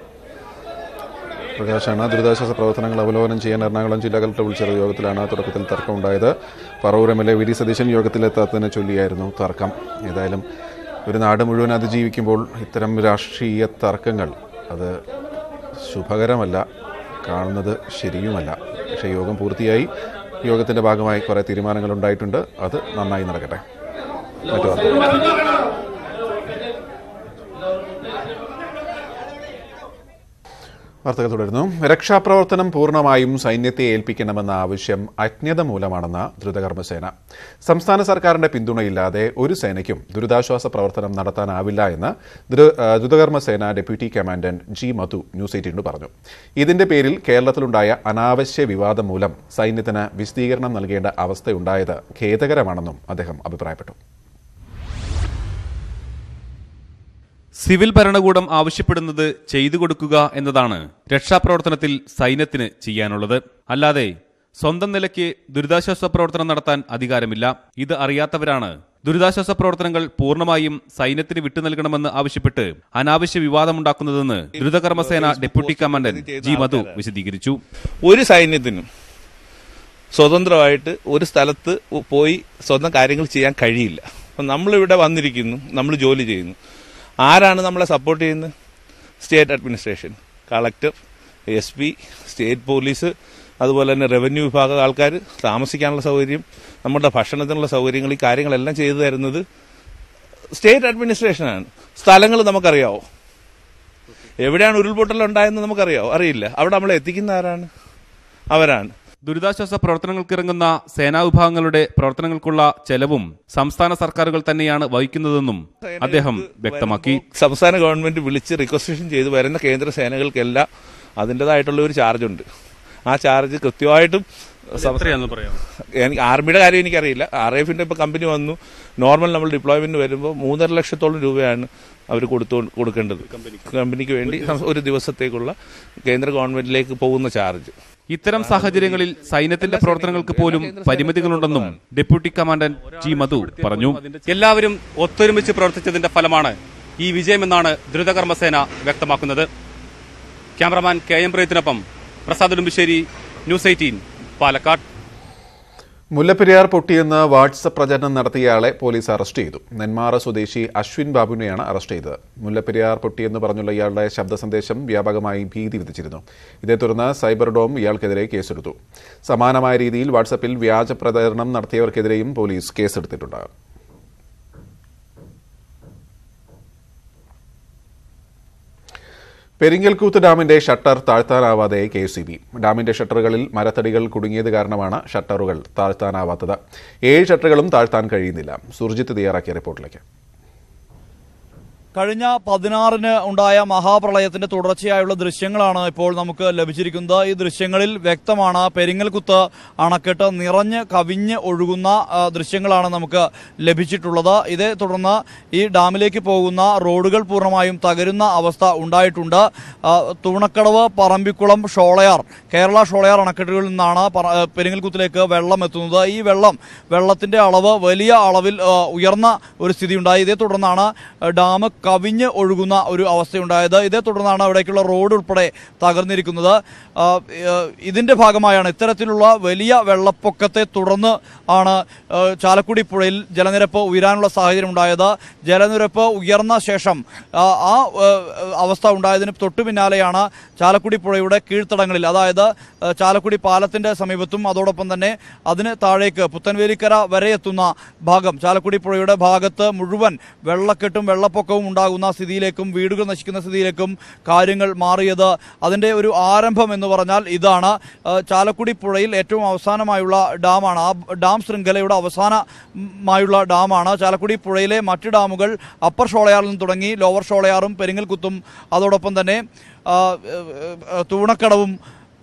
പ്രകാശാണ്. ദുരിതാശ്വാസ പ്രവർത്തനങ്ങൾ അവലോകനം ചെയ്യാൻ എറണാകുളം ജില്ലാ കലക്ടർ വിളിച്ച യോഗത്തിലാണ് തുടക്കത്തിൽ തർക്കമുണ്ടായത്. പറവൂർ MLA VD സതീശൻ യോഗത്തിലെത്താത്തതിനെ ചൊല്ലിയായിരുന്നു തർക്കം. ഏതായാലും ഒരു നാട് മുഴുവൻ അതിജീവിക്കുമ്പോൾ ഇത്തരം രാഷ്ട്രീയ തർക്കങ്ങൾ അത് ശുഭകരമല്ല, കാണുന്നത് ശരിയുമല്ല. പക്ഷേ യോഗം പൂർത്തിയായി. യോഗത്തിന്റെ ഭാഗമായി കുറേ തീരുമാനങ്ങൾ ഉണ്ടായിട്ടുണ്ട്. അത് നന്നായി നടക്കട്ടെ. മറ്റു വാർത്തകൾ തുടരുന്നു. രക്ഷാപ്രവർത്തനം പൂർണ്ണമായും സൈന്യത്തെ ഏൽപ്പിക്കണമെന്ന ആവശ്യം അജ്ഞത മൂലമാണെന്ന് ദ്രുതകർമ്മസേന. സംസ്ഥാന സർക്കാരിന്റെ പിന്തുണയില്ലാതെ ഒരു സേനയ്ക്കും ദുരിതാശ്വാസ പ്രവർത്തനം നടത്താനാവില്ല എന്ന് ദ്രുതകർമ്മസേന ഡെപ്യൂട്ടി കമാൻഡന്റ് ജി മധു ന്യൂസ് 18 പറഞ്ഞു. ഇതിന്റെ പേരിൽ കേരളത്തിലുണ്ടായ അനാവശ്യ വിവാദം മൂലം സൈന്യത്തിന് വിശദീകരണം നൽകേണ്ട അവസ്ഥയുണ്ടായത് ഖേദകരമാണെന്നും അദ്ദേഹം അഭിപ്രായപ്പെട്ടു. സിവിൽ ഭരണകൂടം ആവശ്യപ്പെടുന്നത് ചെയ്തു കൊടുക്കുക എന്നതാണ് രക്ഷാപ്രവർത്തനത്തിൽ സൈന്യത്തിന് ചെയ്യാനുള്ളത്. അല്ലാതെ സ്വന്തം നിലയ്ക്ക് ദുരിതാശ്വാസ പ്രവർത്തനം നടത്താൻ അധികാരമില്ല. ഇത് അറിയാത്തവരാണ് ദുരിതാശ്വാസ പ്രവർത്തനങ്ങൾ പൂർണ്ണമായും സൈന്യത്തിന് വിട്ടു നൽകണമെന്ന് ആവശ്യപ്പെട്ട് അനാവശ്യ വിവാദമുണ്ടാക്കുന്നതെന്ന് ദ്രുതകർമ്മസേന ഡെപ്യൂട്ടി കമാൻഡന്റ് ജി മധു വിശദീകരിച്ചു. ഒരു സൈന്യത്തിനും സ്വതന്ത്രമായിട്ട് ഒരു സ്ഥലത്ത് പോയി സ്വന്തം കാര്യങ്ങൾ ചെയ്യാൻ കഴിയില്ല. അപ്പം നമ്മളിവിടെ വന്നിരിക്കുന്നു, നമ്മൾ ജോലി ചെയ്യുന്നു. ആരാണ് നമ്മളെ സപ്പോർട്ട് ചെയ്യുന്നത്? State administration, collector, SP, state police, അതുപോലെ തന്നെ റവന്യൂ വിഭാഗ ആൾക്കാർ, താമസിക്കാനുള്ള സൗകര്യം, നമ്മുടെ ഭക്ഷണത്തിനുള്ള സൗകര്യങ്ങൾ, ഈ കാര്യങ്ങളെല്ലാം ചെയ്തു തരുന്നത് സ്റ്റേറ്റ് അഡ്മിനിസ്ട്രേഷനാണ്. സ്ഥലങ്ങൾ നമുക്കറിയാവോ? എവിടെയാണ് ഉരുൾപൊട്ടലുണ്ടായെന്ന് നമുക്കറിയാവോ? അറിയില്ല. അവിടെ നമ്മളെ എത്തിക്കുന്ന ആരാണ്? അവരാണ്. ദുരിതാശ്വാസ പ്രവർത്തനങ്ങൾക്കിറങ്ങുന്ന സേനാ വിഭാഗങ്ങളുടെ പ്രവർത്തനങ്ങൾക്കുള്ള ചെലവും സംസ്ഥാന സർക്കാരുകൾ തന്നെയാണ് വഹിക്കുന്നതെന്നും അദ്ദേഹം വ്യക്തമാക്കി. സംസ്ഥാന ഗവൺമെന്റ് വിളിച്ച് റിക്വസ്റ്റേഷൻ ചെയ്ത് വരുന്ന കേന്ദ്ര സേനകൾക്കെല്ലാം അതിൻ്റെതായിട്ടുള്ള ഒരു ചാർജുണ്ട്. ആ ചാർജ് കൃത്യമായിട്ടും എനിക്ക് ആർമിയുടെ കാര്യം എനിക്കറിയില്ല. RAFന്റെ ഇപ്പോൾ കമ്പനി വന്നു. നോർമൽ നമ്മൾ ഡിപ്ലോയ്മെന്റ് വരുമ്പോൾ 3.5 ലക്ഷത്തോളം രൂപയാണ് അവർ കൊടുക്കേണ്ടത് കമ്പനിക്ക് വേണ്ടി ഒരു ദിവസത്തേക്കുള്ള കേന്ദ്ര ഗവൺമെന്റിലേക്ക് പോകുന്ന ചാർജ്. ഇത്തരം സാഹചര്യങ്ങളിൽ സൈന്യത്തിന്റെ പ്രവർത്തനങ്ങൾക്ക് പോലും പരിമിതികളുണ്ടെന്നും ഡെപ്യൂട്ടി കമാൻഡന്റ് ജി മധു പറഞ്ഞു. എല്ലാവരും ഒത്തൊരുമിച്ച് പ്രവർത്തിച്ചതിന്റെ ഫലമാണ് ഈ വിജയമെന്നാണ് ദ്രുതകർമ്മസേന വ്യക്തമാക്കുന്നത്. ക്യാമറമാൻ KM പ്രയത്തിനൊപ്പം പ്രസാദ് ഉടുമ്പശ്ശേരി, ന്യൂസ് 18, പാലക്കാട്. മുല്ലപ്പെരിയാർ പൊട്ടിയെന്ന് വാട്സപ്പ് പ്രചരണം നടത്തിയയാളെ പോലീസ് അറസ്റ്റ് ചെയ്തു. നെന്മാറ സ്വദേശി അശ്വിൻ ബാബുവിനെയാണ് അറസ്റ്റ് ചെയ്തത്. മുല്ലപ്പെരിയാർ പൊട്ടിയെന്ന് പറഞ്ഞുള്ള ഇയാളുടെ ശബ്ദ സന്ദേശം വ്യാപകമായി ഭീതി വിതച്ചിരുന്നു. ഇതേ തുടർന്ന് സൈബർ ഡോം ഇയാൾക്കെതിരെ കേസെടുത്തു. സമാനമായ രീതിയിൽ വാട്സപ്പിൽ വ്യാജ പ്രചരണം നടത്തിയവർക്കെതിരെയും പോലീസ് കേസെടുത്തിട്ടുണ്ട്. പെരിങ്ങൽകൂത്ത് ഡാമിന്റെ ഷട്ടർ താഴ്ത്താനാവാതെ KCB. ഡാമിന്റെ ഷട്ടറുകളിൽ മരത്തടികൾ കുടുങ്ങിയത് കാരണമാണ് ഷട്ടറുകൾ താഴ്ത്താനാവാത്തത്. 7 ഷട്ടറുകളും താഴ്ത്താൻ കഴിയുന്നില്ല. സുർജിത്ത് തയ്യാറാക്കിയ റിപ്പോർട്ടിലേക്ക്. കഴിഞ്ഞ 16-ന് ഉണ്ടായ മഹാപ്രളയത്തിന്റെ തുടർച്ചയായുള്ള ദൃശ്യങ്ങളാണ് ഇപ്പോൾ നമുക്ക് ലഭിച്ചിരിക്കുന്നത്. ഈ ദൃശ്യങ്ങളിൽ വ്യക്തമാണ് പെരിങ്ങൽകുത്ത് അണക്കെട്ട് നിറഞ്ഞ് കവിഞ്ഞ് ഒഴുകുന്ന ദൃശ്യങ്ങളാണ് നമുക്ക് ലഭിച്ചിട്ടുള്ളത്. ഇതേ തുടർന്ന് ഈ ഡാമിലേക്ക് പോകുന്ന റോഡുകൾ പൂർണ്ണമായും തകരുന്ന അവസ്ഥ ഉണ്ടായിട്ടുണ്ട്. തൂണക്കടവ്, പറമ്പിക്കുളം, ഷോളയാർ, കേരള ഷോളയാർ അണക്കെട്ടുകളിൽ നിന്നാണ് പെരിങ്ങൽകുത്തിലേക്ക് വെള്ളം എത്തുന്നത്. ഈ വെള്ളത്തിന്റെ അളവ് വലിയ അളവിൽ ഉയർന്ന ഒരു സ്ഥിതി ഉണ്ടായി. ഇതേ തുടർന്നാണ് ഡാം കവിഞ്ഞ് ഒഴുകുന്ന ഒരു അവസ്ഥയുണ്ടായത്. ഇതേ തുടർന്നാണ് അവിടേക്കുള്ള റോഡ് ഉൾപ്പെടെ തകർന്നിരിക്കുന്നത്. ഇതിന്റെ ഭാഗമായാണ് ഇത്തരത്തിലുള്ള വലിയ വെള്ളപ്പൊക്കത്തെ തുടർന്ന് ആണ് ചാലക്കുടി പുഴയിൽ ജലനിരപ്പ് ഉയരാനുള്ള സാഹചര്യം ഉണ്ടായത്. ജലനിരപ്പ് ഉയർന്ന ശേഷം ആ അവസ്ഥ ഉണ്ടായതിന് തൊട്ടു പിന്നാലെയാണ് ചാലക്കുടി പുഴയുടെ കീഴ്ത്തടങ്ങളിൽ, അതായത് ചാലക്കുടി പാലത്തിന്റെ സമീപത്തും അതോടൊപ്പം തന്നെ അതിന് താഴേക്ക് പുത്തൻവേലിക്കര വരെ എത്തുന്ന ഭാഗം, ചാലക്കുടി പുഴയുടെ ഭാഗത്ത് മുഴുവൻ വെള്ളക്കെട്ടും വെള്ളപ്പൊക്കവും ഉണ്ടാകുന്ന സ്ഥിതിയിലേക്കും വീടുകൾ നശിക്കുന്ന സ്ഥിതിയിലേക്കും കാര്യങ്ങൾ മാറിയത്. അതിന്റെ ഒരു ആരംഭം എന്ന് പറഞ്ഞാൽ ഇതാണ്. ചാലക്കുടി പുഴയിൽ ഏറ്റവും അവസാനമായുള്ള ഡാമാണ്, ആ ഡാം ശൃംഖലയുടെ അവസാനമായുള്ള ഡാമാണ്. ചാലക്കുടി പുഴയിലെ മറ്റ് ഡാമുകൾ അപ്പർ ഷോളയാറിൽ നിന്ന് തുടങ്ങി ലോവർ ഷോളയാറും പെരിങ്ങൽകുത്തും അതോടൊപ്പം തന്നെ തൂണക്കടവും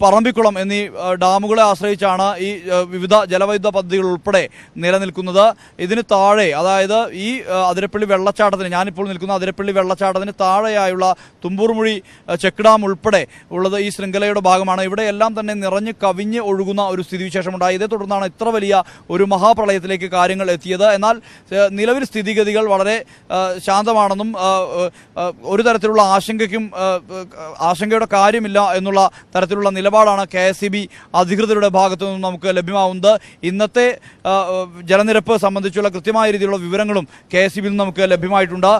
പറമ്പിക്കുളം എന്നീ ഡാമുകളെ ആശ്രയിച്ചാണ് ഈ വിവിധ ജലവൈദ്യുത പദ്ധതികൾ ഉൾപ്പെടെ നിലനിൽക്കുന്നത്. ഇതിന് താഴെ, അതായത് ഈ അതിരപ്പള്ളി വെള്ളച്ചാട്ടത്തിന്, ഞാനിപ്പോൾ നിൽക്കുന്ന അതിരപ്പള്ളി വെള്ളച്ചാട്ടത്തിന് താഴെയായുള്ള തുമ്പൂർമുഴി ചെക്ക് ഡാം ഉൾപ്പെടെ ഉള്ളത് ഈ ശൃംഖലയുടെ ഭാഗമാണ്. ഇവിടെയെല്ലാം തന്നെ നിറഞ്ഞ് കവിഞ്ഞ് ഒഴുകുന്ന ഒരു സ്ഥിതിവിശേഷമുണ്ടായി. ഇതേ തുടർന്നാണ് ഇത്ര വലിയ ഒരു മഹാപ്രളയത്തിലേക്ക് കാര്യങ്ങൾ എത്തിയത്. എന്നാൽ നിലവിൽ സ്ഥിതിഗതികൾ വളരെ ശാന്തമാണെന്നും ഒരു തരത്തിലുള്ള ആശങ്കയുടെ കാര്യമില്ല എന്നുള്ള തരത്തിലുള്ള നിലപാടാണ് KSEB അധികൃതരുടെ ഭാഗത്തു നിന്നും നമുക്ക് ലഭ്യമാവുന്നത്. ഇന്നത്തെ ജലനിരപ്പ് സംബന്ധിച്ചുള്ള കൃത്യമായ രീതിയിലുള്ള വിവരങ്ങളും KSEBയിൽ നിന്ന് നമുക്ക് ലഭ്യമായിട്ടുണ്ട്.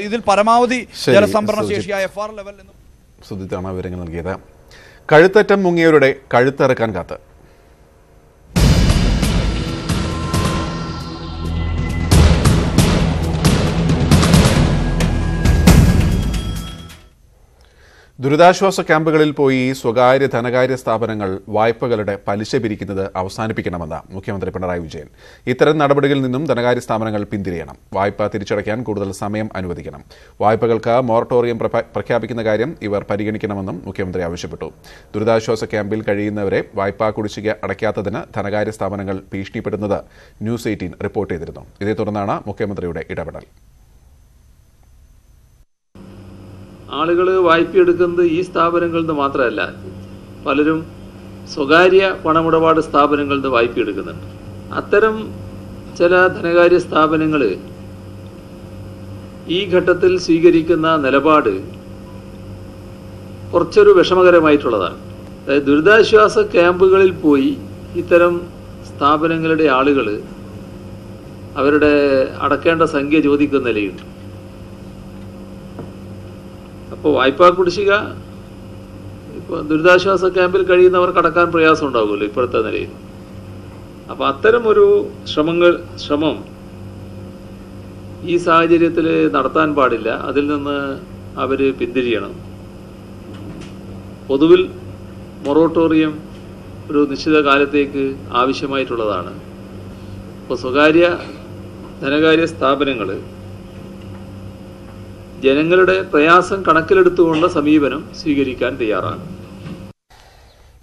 ഇതിൽ പരമാവധി ജലസംഭരണ ശേഷിയായ FR ലെവൽ സുധിത്താണ് വിവരങ്ങൾ നൽകിയത്. കഴുത്തറ്റം മുങ്ങിയവരുടെ കഴുത്തിറക്കാൻ കാത്ത് ദുരിതാശ്വാസ ക്യാമ്പുകളിൽ പോയി സ്വകാര്യ ധനകാര്യ സ്ഥാപനങ്ങൾ വായ്പകളുടെ പലിശ പിരിക്കുന്നത് അവസാനിപ്പിക്കണമെന്ന് മുഖ്യമന്ത്രി പിണറായി വിജയൻ. ഇത്തരം നടപടികളിൽ നിന്നും ധനകാര്യ സ്ഥാപനങ്ങൾ പിന്തിരിയണം. വായ്പ തിരിച്ചടയ്ക്കാൻ കൂടുതൽ സമയം അനുവദിക്കണം. വായ്പകൾക്ക് മൊറട്ടോറിയം പ്രഖ്യാപിക്കുന്ന കാര്യം ഇവർ പരിഗണിക്കണമെന്നും മുഖ്യമന്ത്രി ആവശ്യപ്പെട്ടു. ദുരിതാശ്വാസ ക്യാമ്പിൽ കഴിയുന്നവരെ വായ്പാ കുടിശ്ശിക അടയ്ക്കാത്തതിന് ധനകാര്യ സ്ഥാപനങ്ങൾ ഭീഷണിപ്പെടുന്നത് ന്യൂസ് 18 റിപ്പോർട്ട് ചെയ്തിരുന്നു. ഇതേ തുടർന്നാണ് മുഖ്യമന്ത്രിയുടെ ഇടപെടൽ. ആളുകൾ വായ്പ എടുക്കുന്നത് ഈ സ്ഥാപനങ്ങളിൽ നിന്ന് മാത്രമല്ല, പലരും സ്വകാര്യ പണമിടപാട് സ്ഥാപനങ്ങളിൽ നിന്ന് വായ്പ എടുക്കുന്നുണ്ട്. അത്തരം ചില ധനകാര്യ സ്ഥാപനങ്ങൾ ഈ ഘട്ടത്തിൽ സ്വീകരിക്കുന്ന നിലപാട് കുറച്ചൊരു വിഷമകരമായിട്ടുള്ളതാണ്. അതായത് ദുരിതാശ്വാസ ക്യാമ്പുകളിൽ പോയി ഇത്തരം സ്ഥാപനങ്ങളുടെ ആളുകൾ അവരുടെ അടക്കേണ്ട സംഖ്യ ചോദിക്കുന്ന നിലയുണ്ട്. അപ്പോൾ വായ്പാ കുടിശ്ശിക ഇപ്പോൾ ദുരിതാശ്വാസ ക്യാമ്പിൽ കഴിയുന്നവർക്ക് അടക്കാൻ പ്രയാസം ഉണ്ടാകുമല്ലോ ഇപ്പോഴത്തെ നിലയിൽ. അപ്പോൾ അത്തരം ഒരു ശ്രമം ഈ സാഹചര്യത്തിൽ നടത്താൻ പാടില്ല. അതിൽ നിന്ന് അവർ പിന്തിരിയണം. പൊതുവിൽ മൊറട്ടോറിയം ഒരു നിശ്ചിത കാലത്തേക്ക് ആവശ്യമായിട്ടുള്ളതാണ്. ഇപ്പോൾ സ്വകാര്യ ധനകാര്യ സ്ഥാപനങ്ങൾ ജനങ്ങളുടെ പ്രയാസം കണക്കിലെടുത്തുകൊണ്ടുള്ള സമീപനം സ്വീകരിക്കാൻ തയ്യാറാണ്.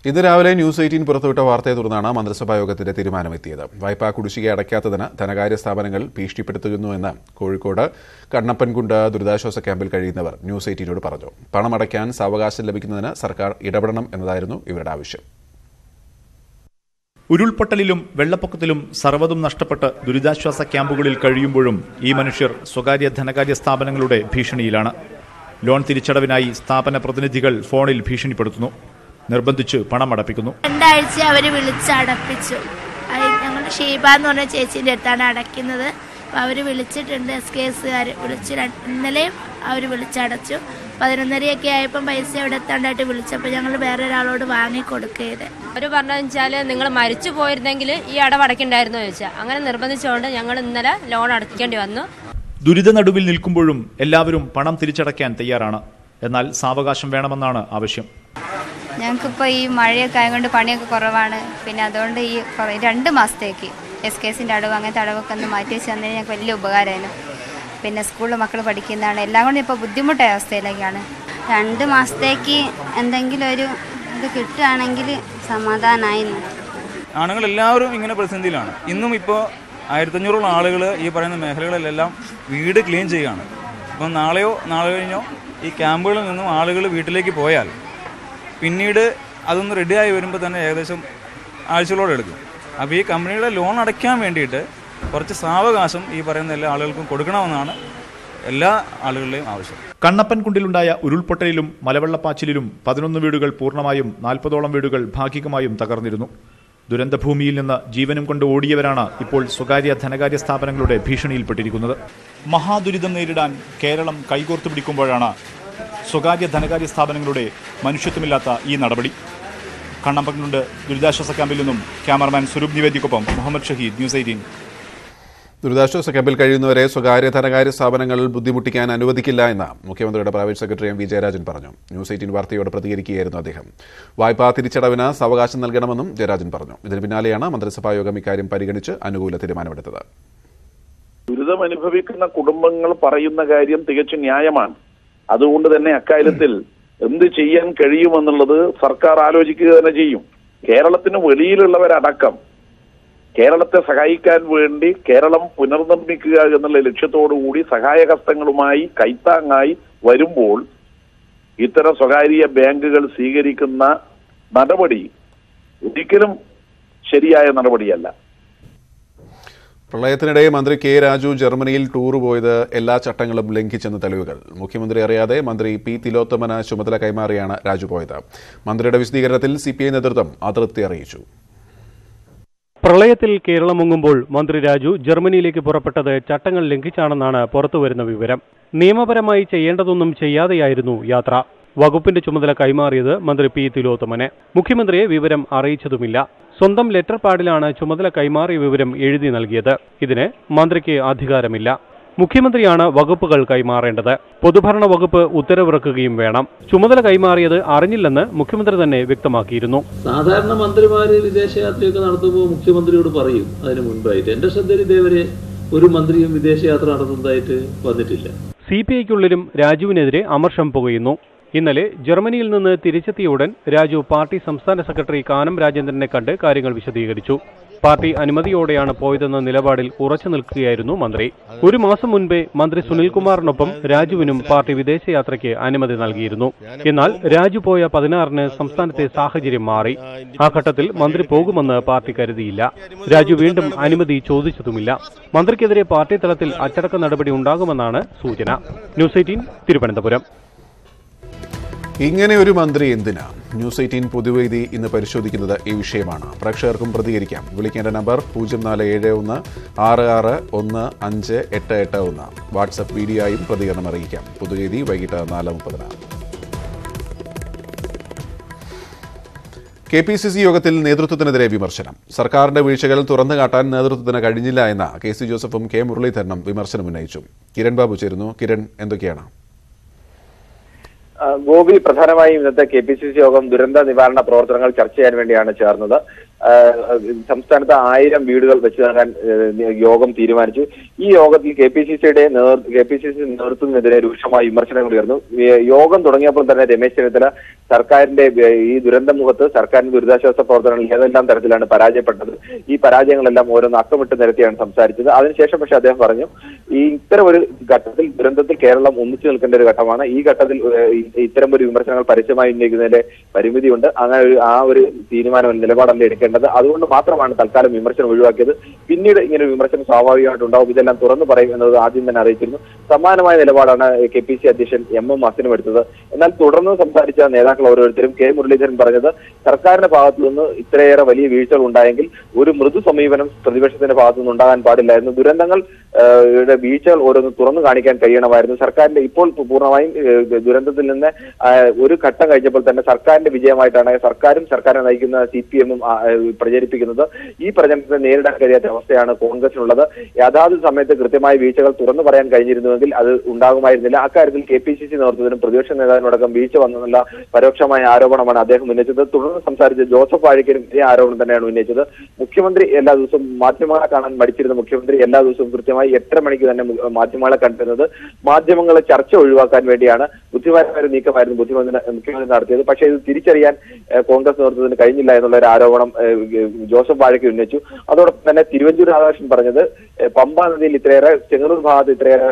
ഇന്ന് രാവിലെ ന്യൂസ് 18 പുറത്തുവിട്ട വാർത്തയെ തുടർന്നാണ് മന്ത്രിസഭാ യോഗത്തിന്റെ തീരുമാനമെത്തിയത്. വായ്പാ കുടിശ്ശിക അടയ്ക്കാത്തതിന് ധനകാര്യ സ്ഥാപനങ്ങൾ ഭീഷണിപ്പെടുത്തുന്നുവെന്ന് കോഴിക്കോട് കണ്ണപ്പൻകുണ്ട് ദുരിതാശ്വാസ ക്യാമ്പിൽ കഴിയുന്നവർ ന്യൂസ് 18നോട് പറഞ്ഞു. പണമടയ്ക്കാൻ സാവകാശം ലഭിക്കുന്നതിന് സർക്കാർ ഇടപെടണം എന്നതായിരുന്നു ഇവരുടെ ആവശ്യം. ഉരുൾപൊട്ടലിലും വെള്ളപ്പൊക്കത്തിലും സർവ്വതും നഷ്ടപ്പെട്ട് ദുരിതാശ്വാസ ക്യാമ്പുകളിൽ കഴിയുമ്പോഴും ഈ മനുഷ്യർ സ്വകാര്യ ധനകാര്യ സ്ഥാപനങ്ങളുടെ ഭീഷണിയിലാണ്. ലോൺ തിരിച്ചടവിനായി സ്ഥാപന പ്രതിനിധികൾ ഫോണിൽ ഭീഷണിപ്പെടുത്തുന്നു. നിർബന്ധിച്ച് പണം അടപ്പിക്കുന്നു. 2 ആഴ്ച അവർ വിളിച്ചടപ്പിച്ചു. ഞങ്ങൾ ഷീബ എന്ന് പറഞ്ഞ ചേച്ചീൻ്റെ അടുത്താണ് അടയ്ക്കുന്നത്. അപ്പോൾ അവർ വിളിച്ചിട്ടുണ്ട്, SKSകാർ വിളിച്ച്. ഇന്നലെയും അവർ വിളിച്ചടച്ചു. 11:30 ആയപ്പം പൈസ ഇവിടെ എത്താണ്ടായിട്ട് വിളിച്ചപ്പോൾ ഞങ്ങൾ വേറെ ഒരാളോട് വാങ്ങിക്കൊടുക്കുകയത്. അവർ പറഞ്ഞതെന്ന് വെച്ചാൽ നിങ്ങൾ മരിച്ചു പോയിരുന്നെങ്കിൽ ഈ അടവടയ്ക്കണ്ടായിരുന്നു ചോദിച്ചാൽ, അങ്ങനെ നിർബന്ധിച്ചുകൊണ്ട് ഞങ്ങൾ ഇന്നലെ ലോൺ അടയ്ക്കേണ്ടി വന്നു. ദുരിത നടുവിൽ നിൽക്കുമ്പോഴും എല്ലാവരും പണം തിരിച്ചടയ്ക്കാൻ തയ്യാറാണ്. എന്നാൽ സാവകാശം വേണമെന്നാണ് ആവശ്യം. ഞങ്ങൾക്കിപ്പോൾ ഈ മഴയൊക്കെ ആയതുകൊണ്ട് പണിയൊക്കെ കുറവാണ്. പിന്നെ അതുകൊണ്ട് ഈ 2 മാസത്തേക്ക് SKSന്റെ അടവ് അങ്ങനത്തെ അടവൊക്കെ ഒന്ന് മാറ്റി വെച്ച് തന്നതിന് ഞങ്ങൾക്ക് വലിയ ഉപകാരമായിരുന്നു. പിന്നെ സ്കൂളിൽ മക്കൾ പഠിക്കുന്നതാണ്. എല്ലാം കൊണ്ട് ഇപ്പോൾ ബുദ്ധിമുട്ടായ അവസ്ഥയിലേക്കാണ്. 2 മാസത്തേക്ക് എന്തെങ്കിലും ഒരു ഇത് കിട്ടുകയാണെങ്കിൽ സമാധാനമായിരുന്നു. ആണുങ്ങളെല്ലാവരും ഇങ്ങനെ പ്രതിസന്ധിയിലാണ്. ഇന്നും ഇപ്പോൾ 1500 ആളുകൾ ഈ പറയുന്ന മേഖലകളിലെല്ലാം വീട് ക്ലീൻ ചെയ്യുകയാണ്. ഇപ്പം നാളെയോ നാളെ കഴിഞ്ഞോ ഈ ക്യാമ്പുകളിൽ നിന്നും ആളുകൾ വീട്ടിലേക്ക് പോയാൽ പിന്നീട് അതൊന്ന് റെഡിയായി വരുമ്പോൾ തന്നെ ഏകദേശം ആഴ്ചകളോടെ എടുക്കും. അപ്പോൾ ഈ കമ്പനിയുടെ ലോൺ അടയ്ക്കാൻ വേണ്ടിയിട്ട് കുറച്ച് സാവകാശം ഈ പറയുന്ന എല്ലാ ആളുകൾക്കും കൊടുക്കണമെന്നാണ് എല്ലാ ആളുകളുടെയും ആവശ്യം. കണ്ണപ്പൻകുണ്ടിലുണ്ടായ ഉരുൾപൊട്ടലിലും മലവെള്ളപ്പാച്ചിലിലും 11 വീടുകൾ പൂർണ്ണമായും 40ഓളം വീടുകൾ ഭാഗികമായും തകർന്നിരുന്നു. ദുരന്തഭൂമിയിൽ നിന്ന് ജീവനും കൊണ്ട് ഓടിയവരാണ് ഇപ്പോൾ സ്വകാര്യ ധനകാര്യ സ്ഥാപനങ്ങളുടെ ഭീഷണിയിൽപ്പെട്ടിരിക്കുന്നത്. മഹാദുരിതം നേരിടാൻ കേരളം കൈകോർത്തു പിടിക്കുമ്പോഴാണ് സ്വകാര്യ ധനകാര്യ സ്ഥാപനങ്ങളുടെ മനുഷ്യത്വമില്ലാത്ത ഈ നടപടി. കണ്ണപ്പൻകുണ്ട് ദുരിതാശ്വാസ ക്യാമ്പിൽ നിന്നും ക്യാമറമാൻ സ്വരൂപ് നിവേദിക്കൊപ്പം മുഹമ്മദ് ഷഹീദ്, ന്യൂസ് 18. ദുരിതാശ്വാസ ക്യാമ്പിൽ കഴിയുന്നവരെ സ്വകാര്യ ധനകാര്യ സ്ഥാപനങ്ങൾ ബുദ്ധിമുട്ടിക്കാൻ അനുവദിക്കില്ല എന്ന് മുഖ്യമന്ത്രിയുടെ പ്രൈവറ്റ് സെക്രട്ടറി MV ജയരാജൻ പറഞ്ഞു. ന്യൂസ് 18 വാർത്തയോട് പ്രതികരിക്കുകയായിരുന്നു അദ്ദേഹം. വായ്പാ തിരിച്ചടവിന് സാവകാശം നൽകണമെന്നും ജയരാജൻ പറഞ്ഞു. ഇതിന് പിന്നാലെയാണ് മന്ത്രിസഭാ യോഗം ഇക്കാര്യം പരിഗണിച്ച് അനുകൂല തീരുമാനമെടുത്തത്. ദുരിതം അനുഭവിക്കുന്ന കുടുംബങ്ങൾ പറയുന്ന കാര്യം തികച്ചും ന്യായമാണ്. അതുകൊണ്ട് തന്നെ അക്കാര്യത്തിൽ എന്ത് ചെയ്യാൻ കഴിയുമെന്നുള്ളത് സർക്കാർ ആലോചിക്കുക തന്നെ ചെയ്യും. കേരളത്തിന് വെളിയിലുള്ളവരടക്കം കേരളത്തെ സഹായിക്കാൻ വേണ്ടി കേരളം പുനർനിർമ്മിക്കുക എന്നുള്ള ലക്ഷ്യത്തോടുകൂടി സഹായഹസ്തങ്ങളുമായി കൈത്താങ്ങായി വരുമ്പോൾ ഇത്തരം സ്വകാര്യ ബാങ്കുകൾ സ്വീകരിക്കുന്ന നടപടി ഒരിക്കലും ശരിയായ നടപടിയല്ല. പ്രളയത്തിനിടെ മന്ത്രി K. രാജു ജർമ്മനിയിൽ ടൂർ പോയത് എല്ലാ ചട്ടങ്ങളും ലംഘിച്ചെന്ന് തെളിവുകൾ. മുഖ്യമന്ത്രി അറിയാതെ മന്ത്രി P. തിലോത്തമന് ചുമതല കൈമാറിയാണ് രാജു പോയത്. മന്ത്രിയുടെ വിശദീകരണത്തിൽ CPI നേതൃത്വം അതൃപ്തി അറിയിച്ചു. പ്രളയത്തിൽ കേരളം മുങ്ങുമ്പോൾ മന്ത്രി രാജു ജർമ്മനിയിലേക്ക് പുറപ്പെട്ടത് ചട്ടങ്ങൾ ലംഘിച്ചാണെന്നാണ് പുറത്തുവരുന്ന വിവരം. നിയമപരമായി ചെയ്യേണ്ടതൊന്നും ചെയ്യാതെയായിരുന്നു യാത്ര. വകുപ്പിന്റെ ചുമതല കൈമാറിയത് മന്ത്രി P. തിലോത്തമന്. മുഖ്യമന്ത്രിയെ വിവരം അറിയിച്ചതുമില്ല. സ്വന്തം ലെറ്റർ പാഡിലാണ് ചുമതല കൈമാറിയ വിവരം എഴുതി നൽകിയത്. ഇതിന് മന്ത്രിക്ക് അധികാരമില്ല. മുഖ്യമന്ത്രിയാണ് വകുപ്പുകൾ കൈമാറേണ്ടത്. പൊതുഭരണ വകുപ്പ് ഉത്തരവിറക്കുകയും വേണം. ചുമതല കൈമാറിയത് അറിഞ്ഞില്ലെന്ന് മുഖ്യമന്ത്രി തന്നെ വ്യക്തമാക്കിയിരുന്നു. സാധാരണ മന്ത്രിമാര് വിദേശയാത്രയൊക്കെ നടത്തുമ്പോൾ മുഖ്യമന്ത്രിയോട് പറയും അതിന് മുൻപായിട്ട്. എന്റെ ശ്രദ്ധയിൽ ഇതേവരെ ഒരു മന്ത്രിയും വിദേശയാത്ര നടത്തുന്നതായിട്ട് വന്നിട്ടില്ല. CPI-ക്കുള്ളിലും രാജുവിനെതിരെ അമർഷം പുകയുന്നു. ഇന്നലെ ജർമ്മനിയിൽ നിന്ന് തിരിച്ചെത്തിയ ഉടൻ രാജു പാർട്ടി സംസ്ഥാന സെക്രട്ടറി കാനം രാജേന്ദ്രനെ കണ്ട് കാര്യങ്ങൾ വിശദീകരിച്ചു. പാർട്ടി അനുമതിയോടെയാണ് പോയതെന്ന നിലപാടിൽ ഉറച്ചു നിൽക്കുകയായിരുന്നു മന്ത്രി. ഒരു മാസം മുൻപേ മന്ത്രി സുനിൽകുമാറിനൊപ്പം രാജുവിനും പാർട്ടി വിദേശയാത്രയ്ക്ക് അനുമതി നൽകിയിരുന്നു. എന്നാൽ രാജു പോയ 16-ന് സംസ്ഥാനത്തെ സാഹചര്യം മാറി. ആ ഘട്ടത്തിൽ മന്ത്രി പോകുമെന്ന് പാർട്ടി കരുതിയില്ല. രാജു വീണ്ടും അനുമതി ചോദിച്ചതുമില്ല. മന്ത്രിക്കെതിരെ പാർട്ടി തലത്തിൽ അച്ചടക്ക നടപടി ഉണ്ടാകുമെന്നാണ് സൂചന. ന്യൂസ് 18 തിരുവനന്തപുരം. ഇങ്ങനെ ഒരു മന്ത്രി എന്തിനാ? ന്യൂസ് 18 പൊതുവേദി ഇന്ന് പരിശോധിക്കുന്നത് ഈ വിഷയമാണ്. പ്രേക്ഷകർക്കും പ്രതികരിക്കാം. വിളിക്കേണ്ട നമ്പർ 0471 66158881. വാട്സ്ആപ്പ് വീഡിയോയും പ്രതികരണം അറിയിക്കാം. പൊതുവേദി വൈകിട്ട് 4:30. KPCC യോഗത്തിൽ നേതൃത്വത്തിനെതിരെ വിമർശനം. സർക്കാരിന്റെ വീഴ്ചകൾ തുറന്നു കാട്ടാൻ നേതൃത്വത്തിന് കഴിഞ്ഞില്ല എന്ന KC ജോസഫും K മുരളീധരനും വിമർശനം ഉന്നയിച്ചു. കിരൺ ബാബു ചേരുന്നു. കിരൺ, എന്തൊക്കെയാണ്? ഗോപി, പ്രധാനമായും ഇന്നത്തെ KPCC യോഗം ദുരന്ത നിവാരണ പ്രവർത്തനങ്ങൾ ചർച്ച ചെയ്യാൻ വേണ്ടിയാണ് ചേർന്നത്. സംസ്ഥാനത്ത് 1000 വീടുകൾ വെച്ച് നൽകാൻ യോഗം തീരുമാനിച്ചു. ഈ യോഗത്തിൽ KPCC നേതൃത്വത്തിനെതിരെ രൂക്ഷമായ വിമർശനങ്ങൾ ഉയർന്നു. യോഗം തുടങ്ങിയപ്പോൾ തന്നെ രമേശ് ചെന്നിത്തല സർക്കാരിന്റെ ഈ ദുരന്ത മുഖത്ത് സർക്കാരിന്റെ ദുരിതാശ്വാസ പ്രവർത്തനങ്ങൾ ഏതെല്ലാം തരത്തിലാണ് പരാജയപ്പെട്ടത്, ഈ പരാജയങ്ങളെല്ലാം ഓരോന്ന് അക്കമിട്ട് നിരത്തിയാണ് സംസാരിച്ചത്. അതിനുശേഷം പക്ഷെ അദ്ദേഹം പറഞ്ഞു, ഈ ഇത്തരം ഒരു ഘട്ടത്തിൽ ദുരന്തത്തിൽ കേരളം ഒന്നിച്ചു നിൽക്കേണ്ട ഒരു ഘട്ടമാണ്. ഈ ഘട്ടത്തിൽ ഇത്തരം ഒരു വിമർശനങ്ങൾ പരസ്യമായി ഉന്നയിക്കുന്നതിന്റെ പരിമിതിയുണ്ട്. അങ്ങനെ ആ ഒരു തീരുമാനം നിലപാടല്ല എടുക്കേണ്ടത്. അതുകൊണ്ട് മാത്രമാണ് തൽക്കാലം വിമർശനം ഒഴിവാക്കിയത്. പിന്നീട് ഇങ്ങനെ വിമർശനം സ്വാഭാവികമായിട്ടുണ്ടാവും. ഇതെല്ലാം തുറന്നു പറയും എന്നത് ആദ്യം തന്നെ അറിയിച്ചിരുന്നു. സമാനമായ നിലപാടാണ് KPCC അധ്യക്ഷൻ MM അസിനും എടുത്തത്. എന്നാൽ തുടർന്ന് സംസാരിച്ച നേതാക്കൾ ഓരോരുത്തരും K മുരളീധരൻ പറഞ്ഞത്, സർക്കാരിന്റെ ഭാഗത്തു നിന്ന് ഇത്രയേറെ വലിയ വീഴ്ചകൾ ഉണ്ടായെങ്കിൽ ഒരു മൃദു സമീപനം പ്രതിപക്ഷത്തിന്റെ ഭാഗത്തു നിന്ന് ഉണ്ടാകാൻ പാടില്ലായിരുന്നു. ദുരന്തങ്ങൾ വീഴ്ചകൾ ഓരോന്ന് തുറന്നു കാണിക്കാൻ കഴിയണമായിരുന്നു. സർക്കാരിന്റെ ഇപ്പോൾ പൂർണ്ണമായും ദുരന്തത്തിൽ നിന്ന് ഒരു ഘട്ടം കഴിഞ്ഞപ്പോൾ തന്നെ സർക്കാരിന്റെ വിജയമായിട്ടാണ് സർക്കാരും സർക്കാരിനെ നയിക്കുന്ന CPM-ഉം പ്രചരിപ്പിക്കുന്നത്. ഈ പ്രചരണത്തെ നേരിടാൻ കഴിയാത്ത അവസ്ഥയാണ് കോൺഗ്രസിനുള്ളത്. യഥാർത്ഥ സമയത്ത് കൃത്യമായ വീഴ്ചകൾ തുറന്നു പറയാൻ കഴിഞ്ഞിരുന്നുവെങ്കിൽ അത് ഉണ്ടാകുമായിരുന്നില്ല. അക്കാര്യത്തിൽ KPCC നേതൃത്വത്തിനും പ്രതിപക്ഷ നേതാവിനോടക്കം വീഴ്ച വന്നെന്നുള്ള പരോക്ഷമായ ആരോപണമാണ് അദ്ദേഹം ഉന്നയിച്ചത്. തുടർന്ന് സംസാരിച്ച ജോസഫ് വാഴക്കനും ഇതേ ആരോപണം തന്നെയാണ് ഉന്നയിച്ചത്. മുഖ്യമന്ത്രി എല്ലാ ദിവസവും മാധ്യമങ്ങളെ കാണാൻ മടിച്ചിരുന്ന മുഖ്യമന്ത്രി എല്ലാ ദിവസവും കൃത്യമായി 8:30 മണിക്ക് തന്നെ മാധ്യമങ്ങളെ കണ്ടിരുന്നത്. മാധ്യമങ്ങളെ ചർച്ച ഒഴിവാക്കാൻ വേണ്ടിയാണ്. ബുദ്ധിപരമായ ഒരു നീക്കമായിരുന്നു മുഖ്യമന്ത്രി നടത്തിയത്. പക്ഷേ ഇത് തിരിച്ചറിയാൻ കോൺഗ്രസ് നേതൃത്വത്തിന് കഴിഞ്ഞില്ല എന്നുള്ള ഒരു ആരോപണം ജോസഫ് വാഴയ്ക്ക് ഉന്നയിച്ചു. അതോടൊപ്പം തന്നെ തിരുവഞ്ചൂർ രാധാകൃഷ്ണൻ പറഞ്ഞത്, പമ്പാ നദിയിൽ ഇത്രയേറെ, ചെങ്ങന്നൂർ ഭാഗത്ത് ഇത്രയേറെ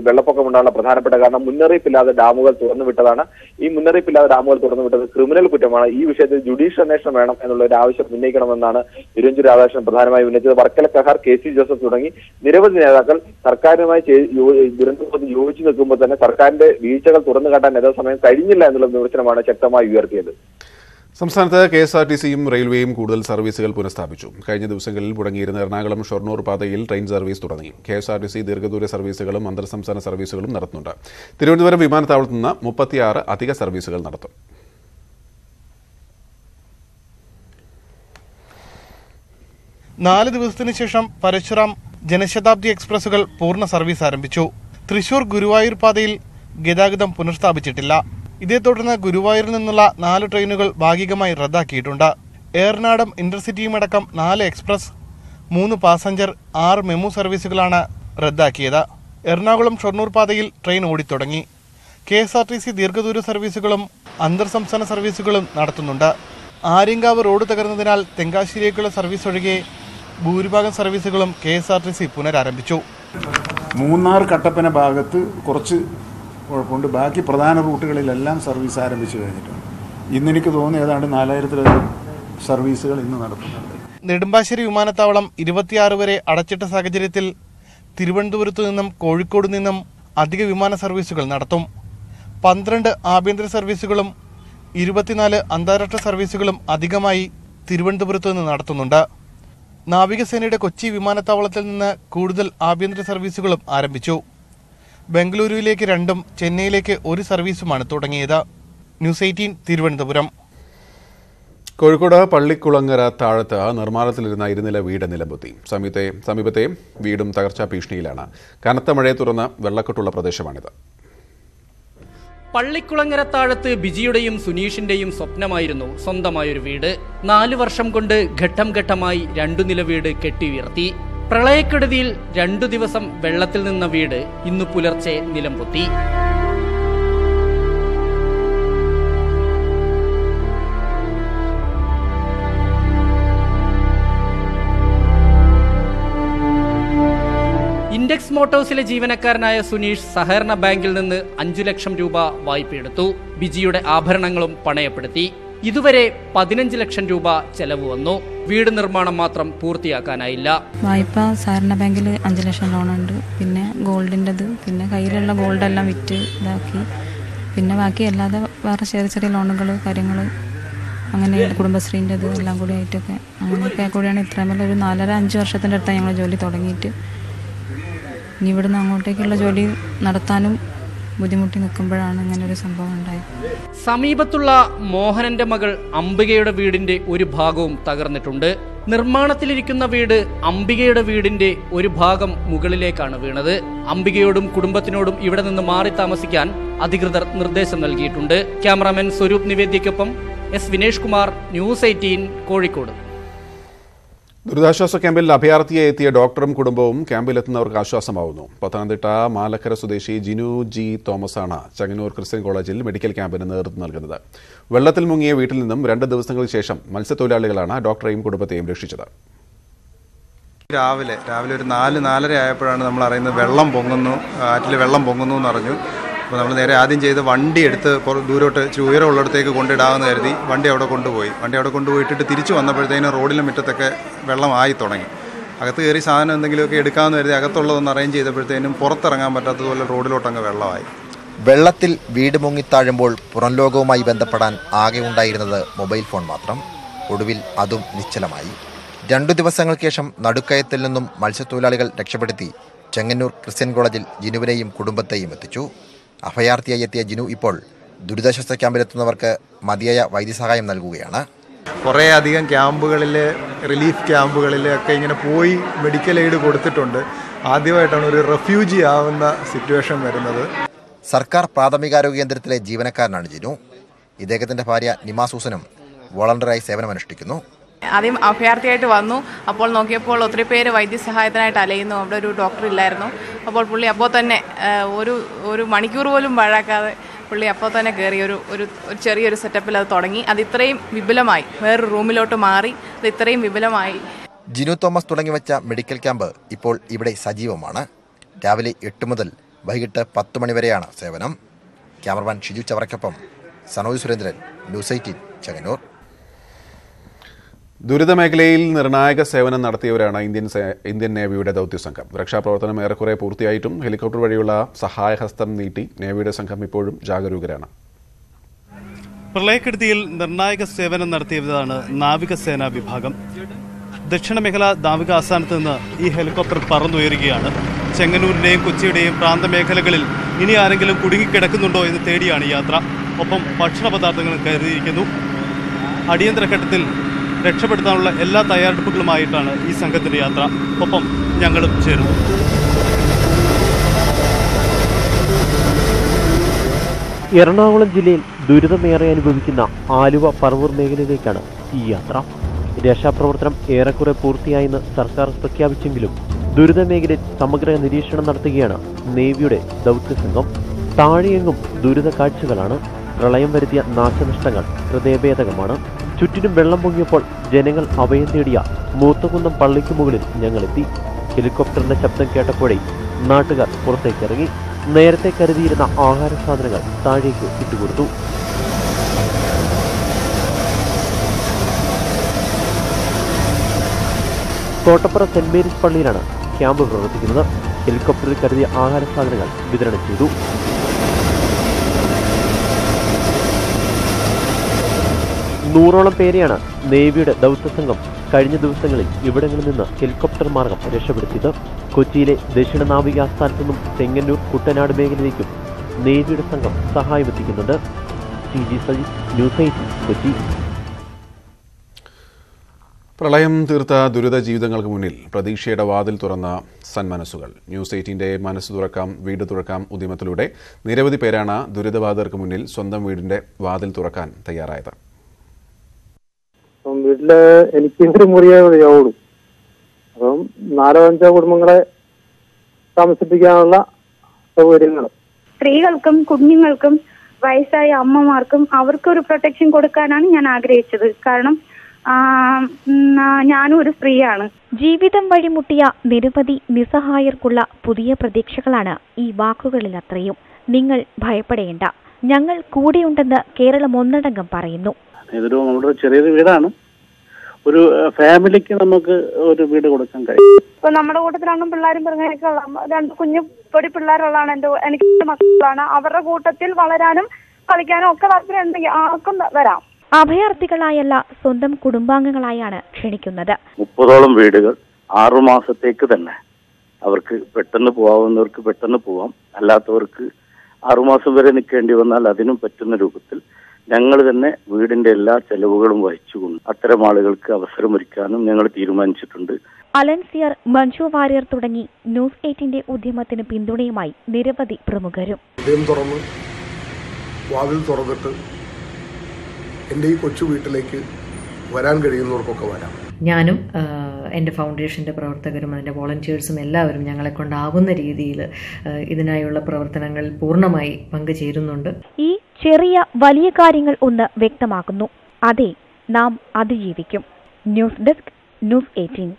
വെള്ളപ്പൊക്കം ഉണ്ടാകാനുള്ള പ്രധാനപ്പെട്ട കാരണം മുന്നറിയിപ്പില്ലാതെ ഡാമുകൾ തുറന്നുവിട്ടതാണ്. ഈ മുന്നറിയിപ്പില്ലാതെ ഡാമുകൾ തുറന്നുവിട്ടത് ക്രിമിനൽ കുറ്റമാണ്. ഈ വിഷയത്തിൽ ജുഡീഷ്യൽ അന്വേഷണം വേണം എന്നുള്ള ഒരു ആവശ്യം ഉന്നയിക്കണമെന്നാണ് തിരുവഞ്ചൂർ രാധാകൃഷ്ണൻ പ്രധാനമായും ഉന്നയിച്ചത്. വർക്കല കഹാർ, KC ജോസഫ് തുടങ്ങി നിരവധി നേതാക്കൾ സർക്കാരുമായി ദുരന്തത്തിൽ യോജിച്ചു നിൽക്കുമ്പോൾ തന്നെ സർക്കാരിന്റെ വീഴ്ചകൾ തുറന്നു കാട്ടാൻ യഥാസമയം കഴിഞ്ഞില്ല എന്നുള്ള വിമർശനമാണ് ശക്തമായി ഉയർത്തിയത്. സംസ്ഥാനത്ത് KSRTCയും റെയിൽവേയും കൂടുതൽ സർവീസുകൾ പുനഃസ്ഥാപിച്ചു. കഴിഞ്ഞ ദിവസങ്ങളിൽ മുടങ്ങിയിരുന്ന എറണാകുളം ഷൊർണൂർ പാതയിൽ ട്രെയിൻ സർവീസ് തുടങ്ങി. KSRTC ദീർഘദൂര സർവീസുകളും അന്തർ സംസ്ഥാന സർവീസുകളും നടത്തുന്നുണ്ട്. തിരുവനന്തപുരം വിമാനത്താവളത്തിൽ നിന്ന് 36 അധിക സർവീസുകൾ നടത്തും. നാല് ദിവസത്തിനു ശേഷം പരശുറാം ജനശതാബ്ദി എക്സ്പ്രസുകൾ പൂർണ്ണ സർവീസ് ആരംഭിച്ചു. തൃശൂർ ഗുരുവായൂർ പാതയിൽ ഗതാഗതം പുനഃസ്ഥാപിച്ചിട്ടില്ല. ഇതേ തുടർന്ന് ഗുരുവായൂരിൽ നിന്നുള്ള 4 ട്രെയിനുകൾ ഭാഗികമായി റദ്ദാക്കിയിട്ടുണ്ട്. ഏറനാടം ഇന്റർസിറ്റിയുമടക്കം 4 എക്സ്പ്രസ്, 3 പാസഞ്ചർ, 6 മെമു സർവീസുകളാണ് റദ്ദാക്കിയത്. എറണാകുളം ഷൊർണൂർ പാതയിൽ ട്രെയിൻ ഓടിത്തുടങ്ങി. KSRTC ദീർഘദൂര സർവീസുകളും അന്തർ സംസ്ഥാന സർവീസുകളും നടത്തുന്നുണ്ട്. ആര്യങ്കാവ് റോഡ് തകർന്നതിനാൽ തെങ്കാശിയിലേക്കുള്ള സർവീസ് ഒഴികെ ഭൂരിഭാഗം സർവീസുകളും KSRTC പുനരാരംഭിച്ചു. മൂന്നാർ കട്ടപ്പന ഭാഗത്ത് കുറച്ച് കുഴപ്പമുണ്ട്. ബാക്കി പ്രധാന റൂട്ടുകളിലെല്ലാം സർവീസ് ആരംഭിച്ചു കഴിഞ്ഞിട്ടുണ്ട്. ഇന്നെനിക്ക് തോന്നുന്നു ഏതാണ്ട് 4000-ലധികം സർവീസുകൾ ഇന്ന് നടത്തുന്നുണ്ട്. നെടുമ്പാശ്ശേരി വിമാനത്താവളം 26 വരെ അടച്ചിട്ട സാഹചര്യത്തിൽ തിരുവനന്തപുരത്തു നിന്നും കോഴിക്കോട് നിന്നും അധിക വിമാന സർവീസുകൾ നടത്തും. 12 ആഭ്യന്തര സർവീസുകളും 24 അന്താരാഷ്ട്ര സർവീസുകളും അധികമായി തിരുവനന്തപുരത്തു നിന്ന് നടത്തുന്നുണ്ട്. നാവികസേനയുടെ കൊച്ചി വിമാനത്താവളത്തിൽ നിന്ന് കൂടുതൽ ആഭ്യന്തര സർവീസുകളും ആരംഭിച്ചു. ബംഗളൂരുവിലേക്ക് 2-ഉം ചെന്നൈയിലേക്ക് 1 സർവീസുമാണ് തുടങ്ങിയത്. ന്യൂസ് 18 തിരുവനന്തപുരം. കോഴിക്കോട് പള്ളിക്കുളങ്ങര താഴത്ത് നിർമ്മാണത്തിലിരുന്ന ഇരുനില വീട് നിലംപൊത്തി. സമീപത്തെ വീടും തകർച്ചാ ഭീഷണിയിലാണ്. കനത്ത മഴയെ തുടർന്ന് വെള്ളക്കെട്ടുള്ള പ്രദേശമാണിത്. പള്ളിക്കുളങ്ങര താഴത്ത് ബിജിയുടെയും സുനീഷിന്റെയും സ്വപ്നമായിരുന്നു സ്വന്തമായൊരു വീട്. 4 വർഷം കൊണ്ട് ഘട്ടം ഘട്ടമായി 2 നില വീട് കെട്ടിയുയർത്തി. പ്രളയക്കെടുതിയിൽ 2 ദിവസം വെള്ളത്തിൽ നിന്ന വീട് ഇന്നു പുലർച്ചെ നിലംപൊത്തി. ഇൻഡെക്സ് മോട്ടോഴ്സിലെ ജീവനക്കാരനായ സുനീഷ് സഹകരണ ബാങ്കിൽ നിന്ന് 5 ലക്ഷം രൂപ വായ്പയെടുത്തു. ബിജിയുടെ ആഭരണങ്ങളും പണയപ്പെടുത്തി. ഇതുവരെ 15 ലക്ഷം രൂപ ചെലവ് വന്നു. വീട് നിർമ്മാണം മാത്രം പൂർത്തിയാക്കാനായില്ല. വായ്പ സഹകരണ ബാങ്കിൽ 5 ലക്ഷം ലോണുണ്ട്. പിന്നെ ഗോൾഡിൻ്റെത്, പിന്നെ കയ്യിലുള്ള ഗോൾഡെല്ലാം വിറ്റ് ഇതാക്കി. പിന്നെ ബാക്കി അല്ലാതെ വേറെ ചെറിയ ലോണുകൾ കാര്യങ്ങൾ അങ്ങനെ കുടുംബശ്രീൻ്റെത് എല്ലാം കൂടി ആയിട്ടൊക്കെ അങ്ങനെയൊക്കെ കൂടിയാണ് ഇത്രയും ഒരു 4.5 വർഷത്തിൻ്റെ അടുത്താണ് ഞങ്ങൾ ജോലി തുടങ്ങിയിട്ട്. ഇനി ഇവിടുന്ന് അങ്ങോട്ടേക്കുള്ള ജോലി നടത്താനും ബുദ്ധിമുട്ടി നിൽക്കുമ്പോഴാണ് ഇങ്ങനെ ഒരു സംഭവം ഉണ്ടായത്. സമീപത്തുള്ള മോഹനന്റെ മകൾ അംബികയുടെ വീടിന്റെ ഒരു ഭാഗവും തകർന്നിട്ടുണ്ട്. നിർമ്മാണത്തിലിരിക്കുന്ന വീട് അംബികയുടെ വീടിന്റെ ഒരു ഭാഗം മുകളിലേക്കാണ് വീണത്. അംബികയോടും കുടുംബത്തിനോടും ഇവിടെ നിന്ന് മാറി താമസിക്കാൻ അധികൃതർ നിർദ്ദേശം നൽകിയിട്ടുണ്ട്. ക്യാമറാമാൻ സ്വരൂപ് നിവേദ്യയ്ക്കൊപ്പം എസ് വിനേഷ് കുമാർ, ന്യൂസ് 18 കോഴിക്കോട്. ദുരിതാശ്വാസ ക്യാമ്പിൽ അഭയാർത്ഥിയെ എത്തിയ ഡോക്ടറും കുടുംബവും ക്യാമ്പിലെത്തുന്നവർക്ക് ആശ്വാസമാവുന്നു. പത്തനംതിട്ട മാലക്കര സ്വദേശി ജിനു ജി തോമസാണ് ചെങ്ങന്നൂർ ക്രിസ്ത്യൻ കോളേജിൽ മെഡിക്കൽ ക്യാമ്പിന് നേതൃത്വം നൽകുന്നത്. വെള്ളത്തിൽ മുങ്ങിയ വീട്ടിൽ നിന്നും 2 ദിവസങ്ങൾക്ക് ശേഷം മത്സ്യത്തൊഴിലാളികളാണ് ഡോക്ടറെയും കുടുംബത്തെയും രക്ഷിച്ചത്. രാവിലെ ഒരു 4-4:30 ആയപ്പോഴാണ് നമ്മൾ അറിയുന്നത് വെള്ളം പൊങ്ങുന്നു, ആറ്റിൽ വെള്ളം പൊങ്ങുന്നു എന്നറിഞ്ഞു. അപ്പോൾ നമ്മൾ നേരെ ആദ്യം ചെയ്ത് വണ്ടി എടുത്ത് ദൂരോട്ട് ഉയരമുള്ളിടത്തേക്ക് കൊണ്ടിടാമെന്ന് കരുതി വണ്ടി അവിടെ കൊണ്ടുപോയിട്ടിട്ട് തിരിച്ചു വന്നപ്പോഴത്തേനും റോഡിലും മുറ്റത്തൊക്കെ വെള്ളമായി തുടങ്ങി. അകത്ത് കയറി സാധനം എന്തെങ്കിലുമൊക്കെ എടുക്കാമെന്ന് കരുതി അകത്തുള്ളതൊന്ന് അറേഞ്ച് ചെയ്തപ്പോഴത്തേനും പുറത്തിറങ്ങാൻ പറ്റാത്തതുപോലെ റോഡിലോട്ടങ്ങ് വെള്ളമായി. വെള്ളത്തിൽ വീട് മുങ്ങിത്താഴുമ്പോൾ പുറം ലോകവുമായി ബന്ധപ്പെടാൻ ആകെ ഉണ്ടായിരുന്നത് മൊബൈൽ ഫോൺ മാത്രം. ഒടുവിൽ അതും നിശ്ചലമായി. 2 ദിവസങ്ങൾക്ക് ശേഷം നടുക്കയത്തിൽ നിന്നും മത്സ്യത്തൊഴിലാളികൾ രക്ഷപ്പെടുത്തി ചെങ്ങന്നൂർ ക്രിസ്ത്യൻ കോളേജിൽ ജിനുവിനെയും കുടുംബത്തെയും എത്തിച്ചു. അഭയാർത്ഥിയായി എത്തിയ ജിനു ഇപ്പോൾ ദുരിതാശ്വാസ ക്യാമ്പിലെത്തുന്നവർക്ക് മതിയായ വൈദ്യസഹായം നൽകുകയാണ്. കുറേ അധികം ക്യാമ്പുകളിൽ, റിലീഫ് ക്യാമ്പുകളിൽ ഒക്കെ ഇങ്ങനെ പോയി മെഡിക്കൽ എയ്ഡ് കൊടുത്തിട്ടുണ്ട്. ആദ്യമായിട്ടാണ് ഒരു റെഫ്യൂജി ആവുന്ന സിറ്റുവേഷൻ വരുന്നത്. സർക്കാർ പ്രാഥമികാരോഗ്യ കേന്ദ്രത്തിലെ ജീവനക്കാരനാണ് ജിനു. ഇദ്ദേഹത്തിന്റെ ഭാര്യ നിമ സൂസനും വോളണ്ടറായി സേവനമനുഷ്ഠിക്കുന്നു. ആദ്യം അഭയാർത്ഥിയായിട്ട് വന്നു. അപ്പോൾ നോക്കിയപ്പോൾ ഒത്തിരി പേര് വൈദ്യസഹായത്തിനായിട്ട് അലയുന്നു. അവിടെ ഒരു ഡോക്ടർ ഇല്ലായിരുന്നു. അപ്പോൾ പുള്ളി അപ്പോൾ തന്നെ ഒരു മണിക്കൂർ പോലും പാഴാക്കാതെ പുള്ളി അപ്പോൾ തന്നെ കയറി ഒരു ചെറിയൊരു സെറ്റപ്പിൽ അത് തുടങ്ങി. അത് ഇത്രയും വിപുലമായി, വേറൊരു റൂമിലോട്ട് മാറി അത് ഇത്രയും വിപുലമായി. ജിനു തോമസ് തുടങ്ങിവെച്ച മെഡിക്കൽ ക്യാമ്പ് ഇപ്പോൾ ഇവിടെ സജീവമാണ്. രാവിലെ 8 മുതൽ വൈകിട്ട് 10 മണിവരെയാണ് സേവനം. ക്യാമറമാൻ ഷിജു ചവറയ്ക്കൊപ്പം സനോജ് സുരേന്ദ്രൻ, ന്യൂസ് 18 ചെങ്ങന്നൂർ. ദുരിതമേഖലയിൽ നിർണായക സേവനം നടത്തിയവരാണ് ഇന്ത്യൻ നേവിയുടെ ദൗത്യസംഘം. രക്ഷാപ്രവർത്തനം ഏറെക്കുറെ പൂർത്തിയായിട്ടും ഹെലികോപ്റ്റർ വഴിയുള്ള സഹായഹസ്തം നീട്ടി നേവിയുടെ സംഘം ഇപ്പോഴും ജാഗരൂകരാണ്. പ്രളയക്കെടുതിയിൽ നിർണായക സേവനം നടത്തിയതാണ് നാവികസേനാ വിഭാഗം. ദക്ഷിണ മേഖല നാവിക ആസ്ഥാനത്ത് നിന്ന് ഈ ഹെലികോപ്റ്റർ പറന്നുയരുകയാണ്. ചെങ്ങന്നൂരിന്റെയും കൊച്ചിയുടെയും പ്രാന്തമേഖലകളിൽ ഇനി ആരെങ്കിലും കുടുങ്ങിക്കിടക്കുന്നുണ്ടോ എന്ന് തേടിയാണ് യാത്ര. ഒപ്പം ഭക്ഷണ പദാർത്ഥങ്ങളും കരുതിയിരിക്കുന്നു. അടിയന്തര ഘട്ടത്തിൽ രക്ഷപ്പെടുത്താനുള്ള എല്ലാ തയ്യാറെടുപ്പുകളുമായിട്ടാണ് ഈ സംഘത്തിന്റെ യാത്ര. ഒപ്പം ഞങ്ങളും ചേരുന്നു. എറണാകുളം ജില്ലയിൽ ദുരിതമേറെ അനുഭവിക്കുന്ന ആലുവ പറവൂർ മേഖലയിലേക്കാണ് ഈ യാത്ര. രക്ഷാപ്രവർത്തനം ഏറെക്കുറെ പൂർത്തിയായെന്ന് സർക്കാർ പ്രഖ്യാപിച്ചെങ്കിലും ദുരിതമേഖലയിൽ സമഗ്ര നിരീക്ഷണം നടത്തുകയാണ് നേവിയുടെ ദൗത്യസംഘം. താഴെയെങ്ങും ദുരിത കാഴ്ചകളാണ്. പ്രളയം വരുത്തിയ നാശനഷ്ടങ്ങൾ ഹൃദയഭേദകമാണ്. ചുറ്റിനും വെള്ളം പൊങ്ങിയപ്പോൾ ജനങ്ങൾ അഭയം തേടിയ മൂത്തകുന്നം പള്ളിക്ക് മുകളിൽ ഞങ്ങളെത്തി. ഹെലികോപ്റ്ററിന്റെ ശബ്ദം കേട്ടപ്പോഴേ നാട്ടുകാർ പുറത്തേക്കിറങ്ങി. നേരത്തെ കരുതിയിരുന്ന ആഹാര സാധനങ്ങൾ താഴേക്ക് ഇട്ടുകൊടുത്തു. കോട്ടപ്പുറ സെന്റ് മേരീസ് പള്ളിയിലാണ് ക്യാമ്പ് പ്രവർത്തിക്കുന്നത്. ഹെലികോപ്റ്ററിൽ കരുതിയ ആഹാര സാധനങ്ങൾ വിതരണം ചെയ്തു. 100ഓളം പേരെയാണ് നേവിയുടെ ദൗത്യസംഘം കഴിഞ്ഞ ദിവസങ്ങളിൽ ഇവിടങ്ങളിൽ നിന്ന് ഹെലികോപ്റ്റർ മാർഗം രക്ഷപ്പെടുത്തിയത്. കൊച്ചിയിലെ ദക്ഷിണ നാവിക ആസ്ഥാനത്തു നിന്നും ചെങ്ങന്നൂർ കുട്ടനാട് മേഖലയിലേക്കും നേവിയുടെ സംഘം സഹായമെത്തിക്കുന്നുണ്ട്. CG Sajeesh, news 18 Kochi. പ്രളയം തീർത്ത ദുരിത ജീവിതങ്ങൾക്ക് മുന്നിൽ പ്രതീക്ഷയുടെ വാതിൽ തുറന്ന സന്മനസ്സുകൾ. ന്യൂസ് 18ന്റെ മനസ്സ് തുറക്കാം വീട് തുറക്കാം ഉദ്യമത്തിലൂടെ നിരവധി പേരാണ് ദുരിതബാധിതർക്ക് മുന്നിൽ സ്വന്തം വീടിന്റെ വാതിൽ തുറക്കാൻ തയ്യാറായത്. വീട്ടില് എനിക്ക് ഒരു മുറിയേ മതിയാവുള്ളൂ. അപ്പം 4-5 കുടുംബങ്ങളെ താമസിപ്പിക്കാനുള്ള സൗകര്യങ്ങൾ സ്ത്രീകൾക്കും കുഞ്ഞുങ്ങൾക്കും വയസ്സായ അമ്മമാർക്കും അവർക്കൊരു പ്രൊട്ടക്ഷൻ കൊടുക്കാനാണ് ഞാൻ ആഗ്രഹിച്ചത്. കാരണം ഞാനും ഒരു സ്ത്രീയാണ്. ജീവിതം വഴിമുട്ടിയ നിരവധി നിസ്സഹായർക്കുള്ള പുതിയ പ്രതീക്ഷകളാണ് ഈ വാക്കുകളിൽ അത്രയും. നിങ്ങൾ ഭയപ്പെടേണ്ട, ഞങ്ങൾ കൂടെയുണ്ടെന്ന് കേരളം ഒന്നടങ്കം പറയുന്നു. ഇതൊരു നമ്മുടെ ചെറിയൊരു വീടാണ്. ഒരു ഫാമിലിക്ക് നമുക്ക് ഒരു വീട് കൊടുക്കാൻ കഴിയും. ഇപ്പൊ നമ്മുടെ കൂട്ടത്തിലാണും പിള്ളേരും പിറങ്ങനെയൊക്കെ ഉള്ള 2 കുഞ്ഞു പൊടി പിള്ളേരുള്ളതാണ്. എനിക്ക് മക്കളാണ്. അവരുടെ കൂട്ടത്തിൽ വളരാനും കളിക്കാനും ഒക്കെ താല്പര്യം ഉണ്ടെങ്കിൽ ആർക്കും വരാം. അഭയാർത്ഥികളായല്ല, സ്വന്തം കുടുംബാംഗങ്ങളായാണ് ക്ഷണിക്കുന്നത്. 30ഓളം വീടുകൾ 6 മാസത്തേക്ക് തന്നെ അവർക്ക് പെട്ടെന്ന് പോവാവുന്നവർക്ക് പെട്ടെന്ന് പോവാം. അല്ലാത്തവർക്ക് 6 മാസം വരെ നിൽക്കേണ്ടി വന്നാൽ അതിനും പറ്റുന്ന രൂപത്തിൽ ഞങ്ങൾ തന്നെ വീടിന്റെ എല്ലാ ചെലവുകളും വഹിച്ചുകൊണ്ട് അത്തരം ആളുകൾക്ക് അവസരമൊരുക്കാനും ഞങ്ങൾ തീരുമാനിച്ചിട്ടുണ്ട്. അലൻസിയർ, മഞ്ജു വാര്യർ തുടങ്ങി ന്യൂസ് 18ന്റെ ഉദ്യമത്തിന് പിന്തുണയുമായി നിരവധി പ്രമുഖരും. വാതിൽ തുറന്നിട്ട് എൻ്റെ ഈ കൊച്ചു വീട്ടിലേക്ക് വരാൻ കഴിയുന്നവർക്കൊക്കെ വരാം. ഞാനും എൻ്റെ ഫൗണ്ടേഷൻ്റെ പ്രവർത്തകരും അതിൻ്റെ വോളണ്ടിയേഴ്സും എല്ലാവരും ഞങ്ങളെ കൊണ്ടാവുന്ന രീതിയിൽ ഇതിനായുള്ള പ്രവർത്തനങ്ങൾ പൂർണ്ണമായി പങ്കുചേരുന്നുണ്ട്. ഈ ചെറിയ വലിയ കാര്യങ്ങൾ ഒന്ന് വ്യക്തമാക്കുന്നു. അതെ, നാം അതിജീവിക്കും. News desk, news 18.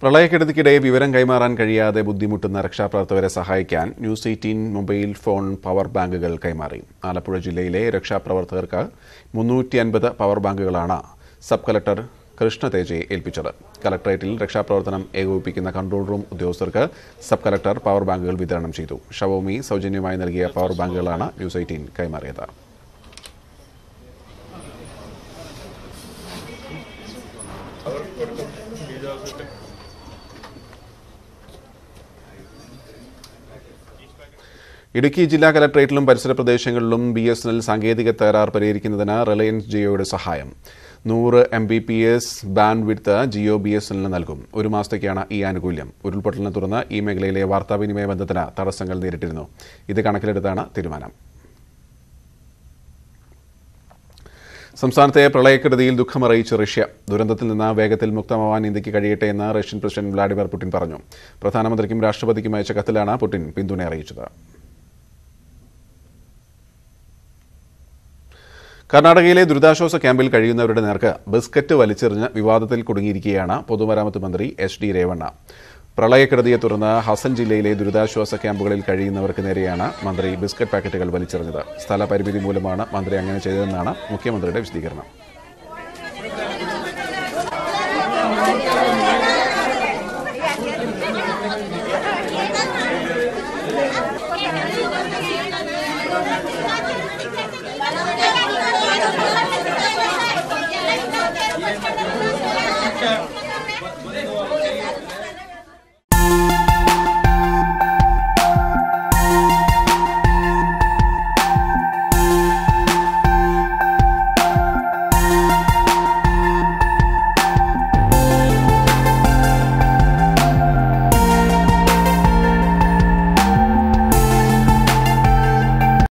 പ്രളയക്കെടുതിക്കിടെ വിവരം കൈമാറാൻ കഴിയാതെ ബുദ്ധിമുട്ടുന്ന രക്ഷാപ്രവർത്തകരെ സഹായിക്കാൻ ന്യൂസ് 18 മൊബൈൽ ഫോൺ പവർ ബാങ്കുകൾ കൈമാറി. ആലപ്പുഴ ജില്ലയിലെ രക്ഷാപ്രവർത്തകർക്ക് 350 പവർ ബാങ്കുകളാണ് സബ് കളക്ടർ കൃഷ്ണതേജയെ ഏൽപ്പിച്ചത്. കളക്ടറേറ്റിൽ രക്ഷാപ്രവർത്തനം ഏകോപിപ്പിക്കുന്ന കൺട്രോൾ റൂം ഉദ്യോഗസ്ഥർക്ക് സബ് കളക്ടർ പവർ ബാങ്കുകൾ വിതരണം ചെയ്തു. ഷവോമി സൗജന്യമായി നൽകിയ പവർ ബാങ്കുകളാണ് ന്യൂസ് 18 കൈമാറിയത്. ഇടുക്കി ജില്ലാ കലക്ടറേറ്റിലും പരിസര പ്രദേശങ്ങളിലും BSNL സാങ്കേതിക തകരാർ പരിഹരിക്കുന്നതിന് റിലയൻസ് ജിയോയുടെ സഹായം. 100 Mbps ബാൻഡ് വിഡ്ത്ത് ജിയോ BSNLന് നൽകും. 1 മാസത്തേക്കാണ് ഈ ആനുകൂല്യം. ഉരുൾപൊട്ടലിനെ തുടർന്ന് ഈ മേഖലയിലെ വാർത്താവിനിമയ ബന്ധത്തിന് തടസ്സങ്ങൾ നേരിട്ടിരുന്നു. ഇത് കണക്കിലെടുത്താണ് തീരുമാനം. സംസ്ഥാനത്തെ പ്രളയക്കെടുതിയിൽ ദുഃഖമറിയിച്ച് റഷ്യ. ദുരന്തത്തിൽ നിന്ന് വേഗത്തിൽ മുക്തമാവാൻ ഇന്ത്യക്ക് കഴിയട്ടെ എന്ന് റഷ്യൻ പ്രസിഡന്റ് വ്ളാഡിമിർ പുടിൻ പറഞ്ഞു. പ്രധാനമന്ത്രിക്കും രാഷ്ട്രപതിക്കും അയച്ച കത്തിലാണ് പുടിൻ പിന്തുണ അറിയിച്ചത്. കർണാടകയിലെ ദുരിതാശ്വാസ ക്യാമ്പിൽ കഴിയുന്നവരുടെ നേർക്ക് ബിസ്ക്കറ്റ് വലിച്ചെറിഞ്ഞ് വിവാദത്തിൽ കുടുങ്ങിയിരിക്കുകയാണ് പൊതുമരാമത്ത് മന്ത്രി SD രേവണ്ണ. പ്രളയക്കെടുതിയെ തുടർന്ന് ഹസൻ ജില്ലയിലെ ദുരിതാശ്വാസ ക്യാമ്പുകളിൽ കഴിയുന്നവർക്ക് നേരെയാണ് മന്ത്രി ബിസ്ക്കറ്റ് പാക്കറ്റുകൾ വലിച്ചെറിഞ്ഞത്. സ്ഥലപരിമിതി മൂലമാണ് മന്ത്രി അങ്ങനെ ചെയ്തതെന്നാണ് മുഖ്യമന്ത്രിയുടെ വിശദീകരണം. Yeah.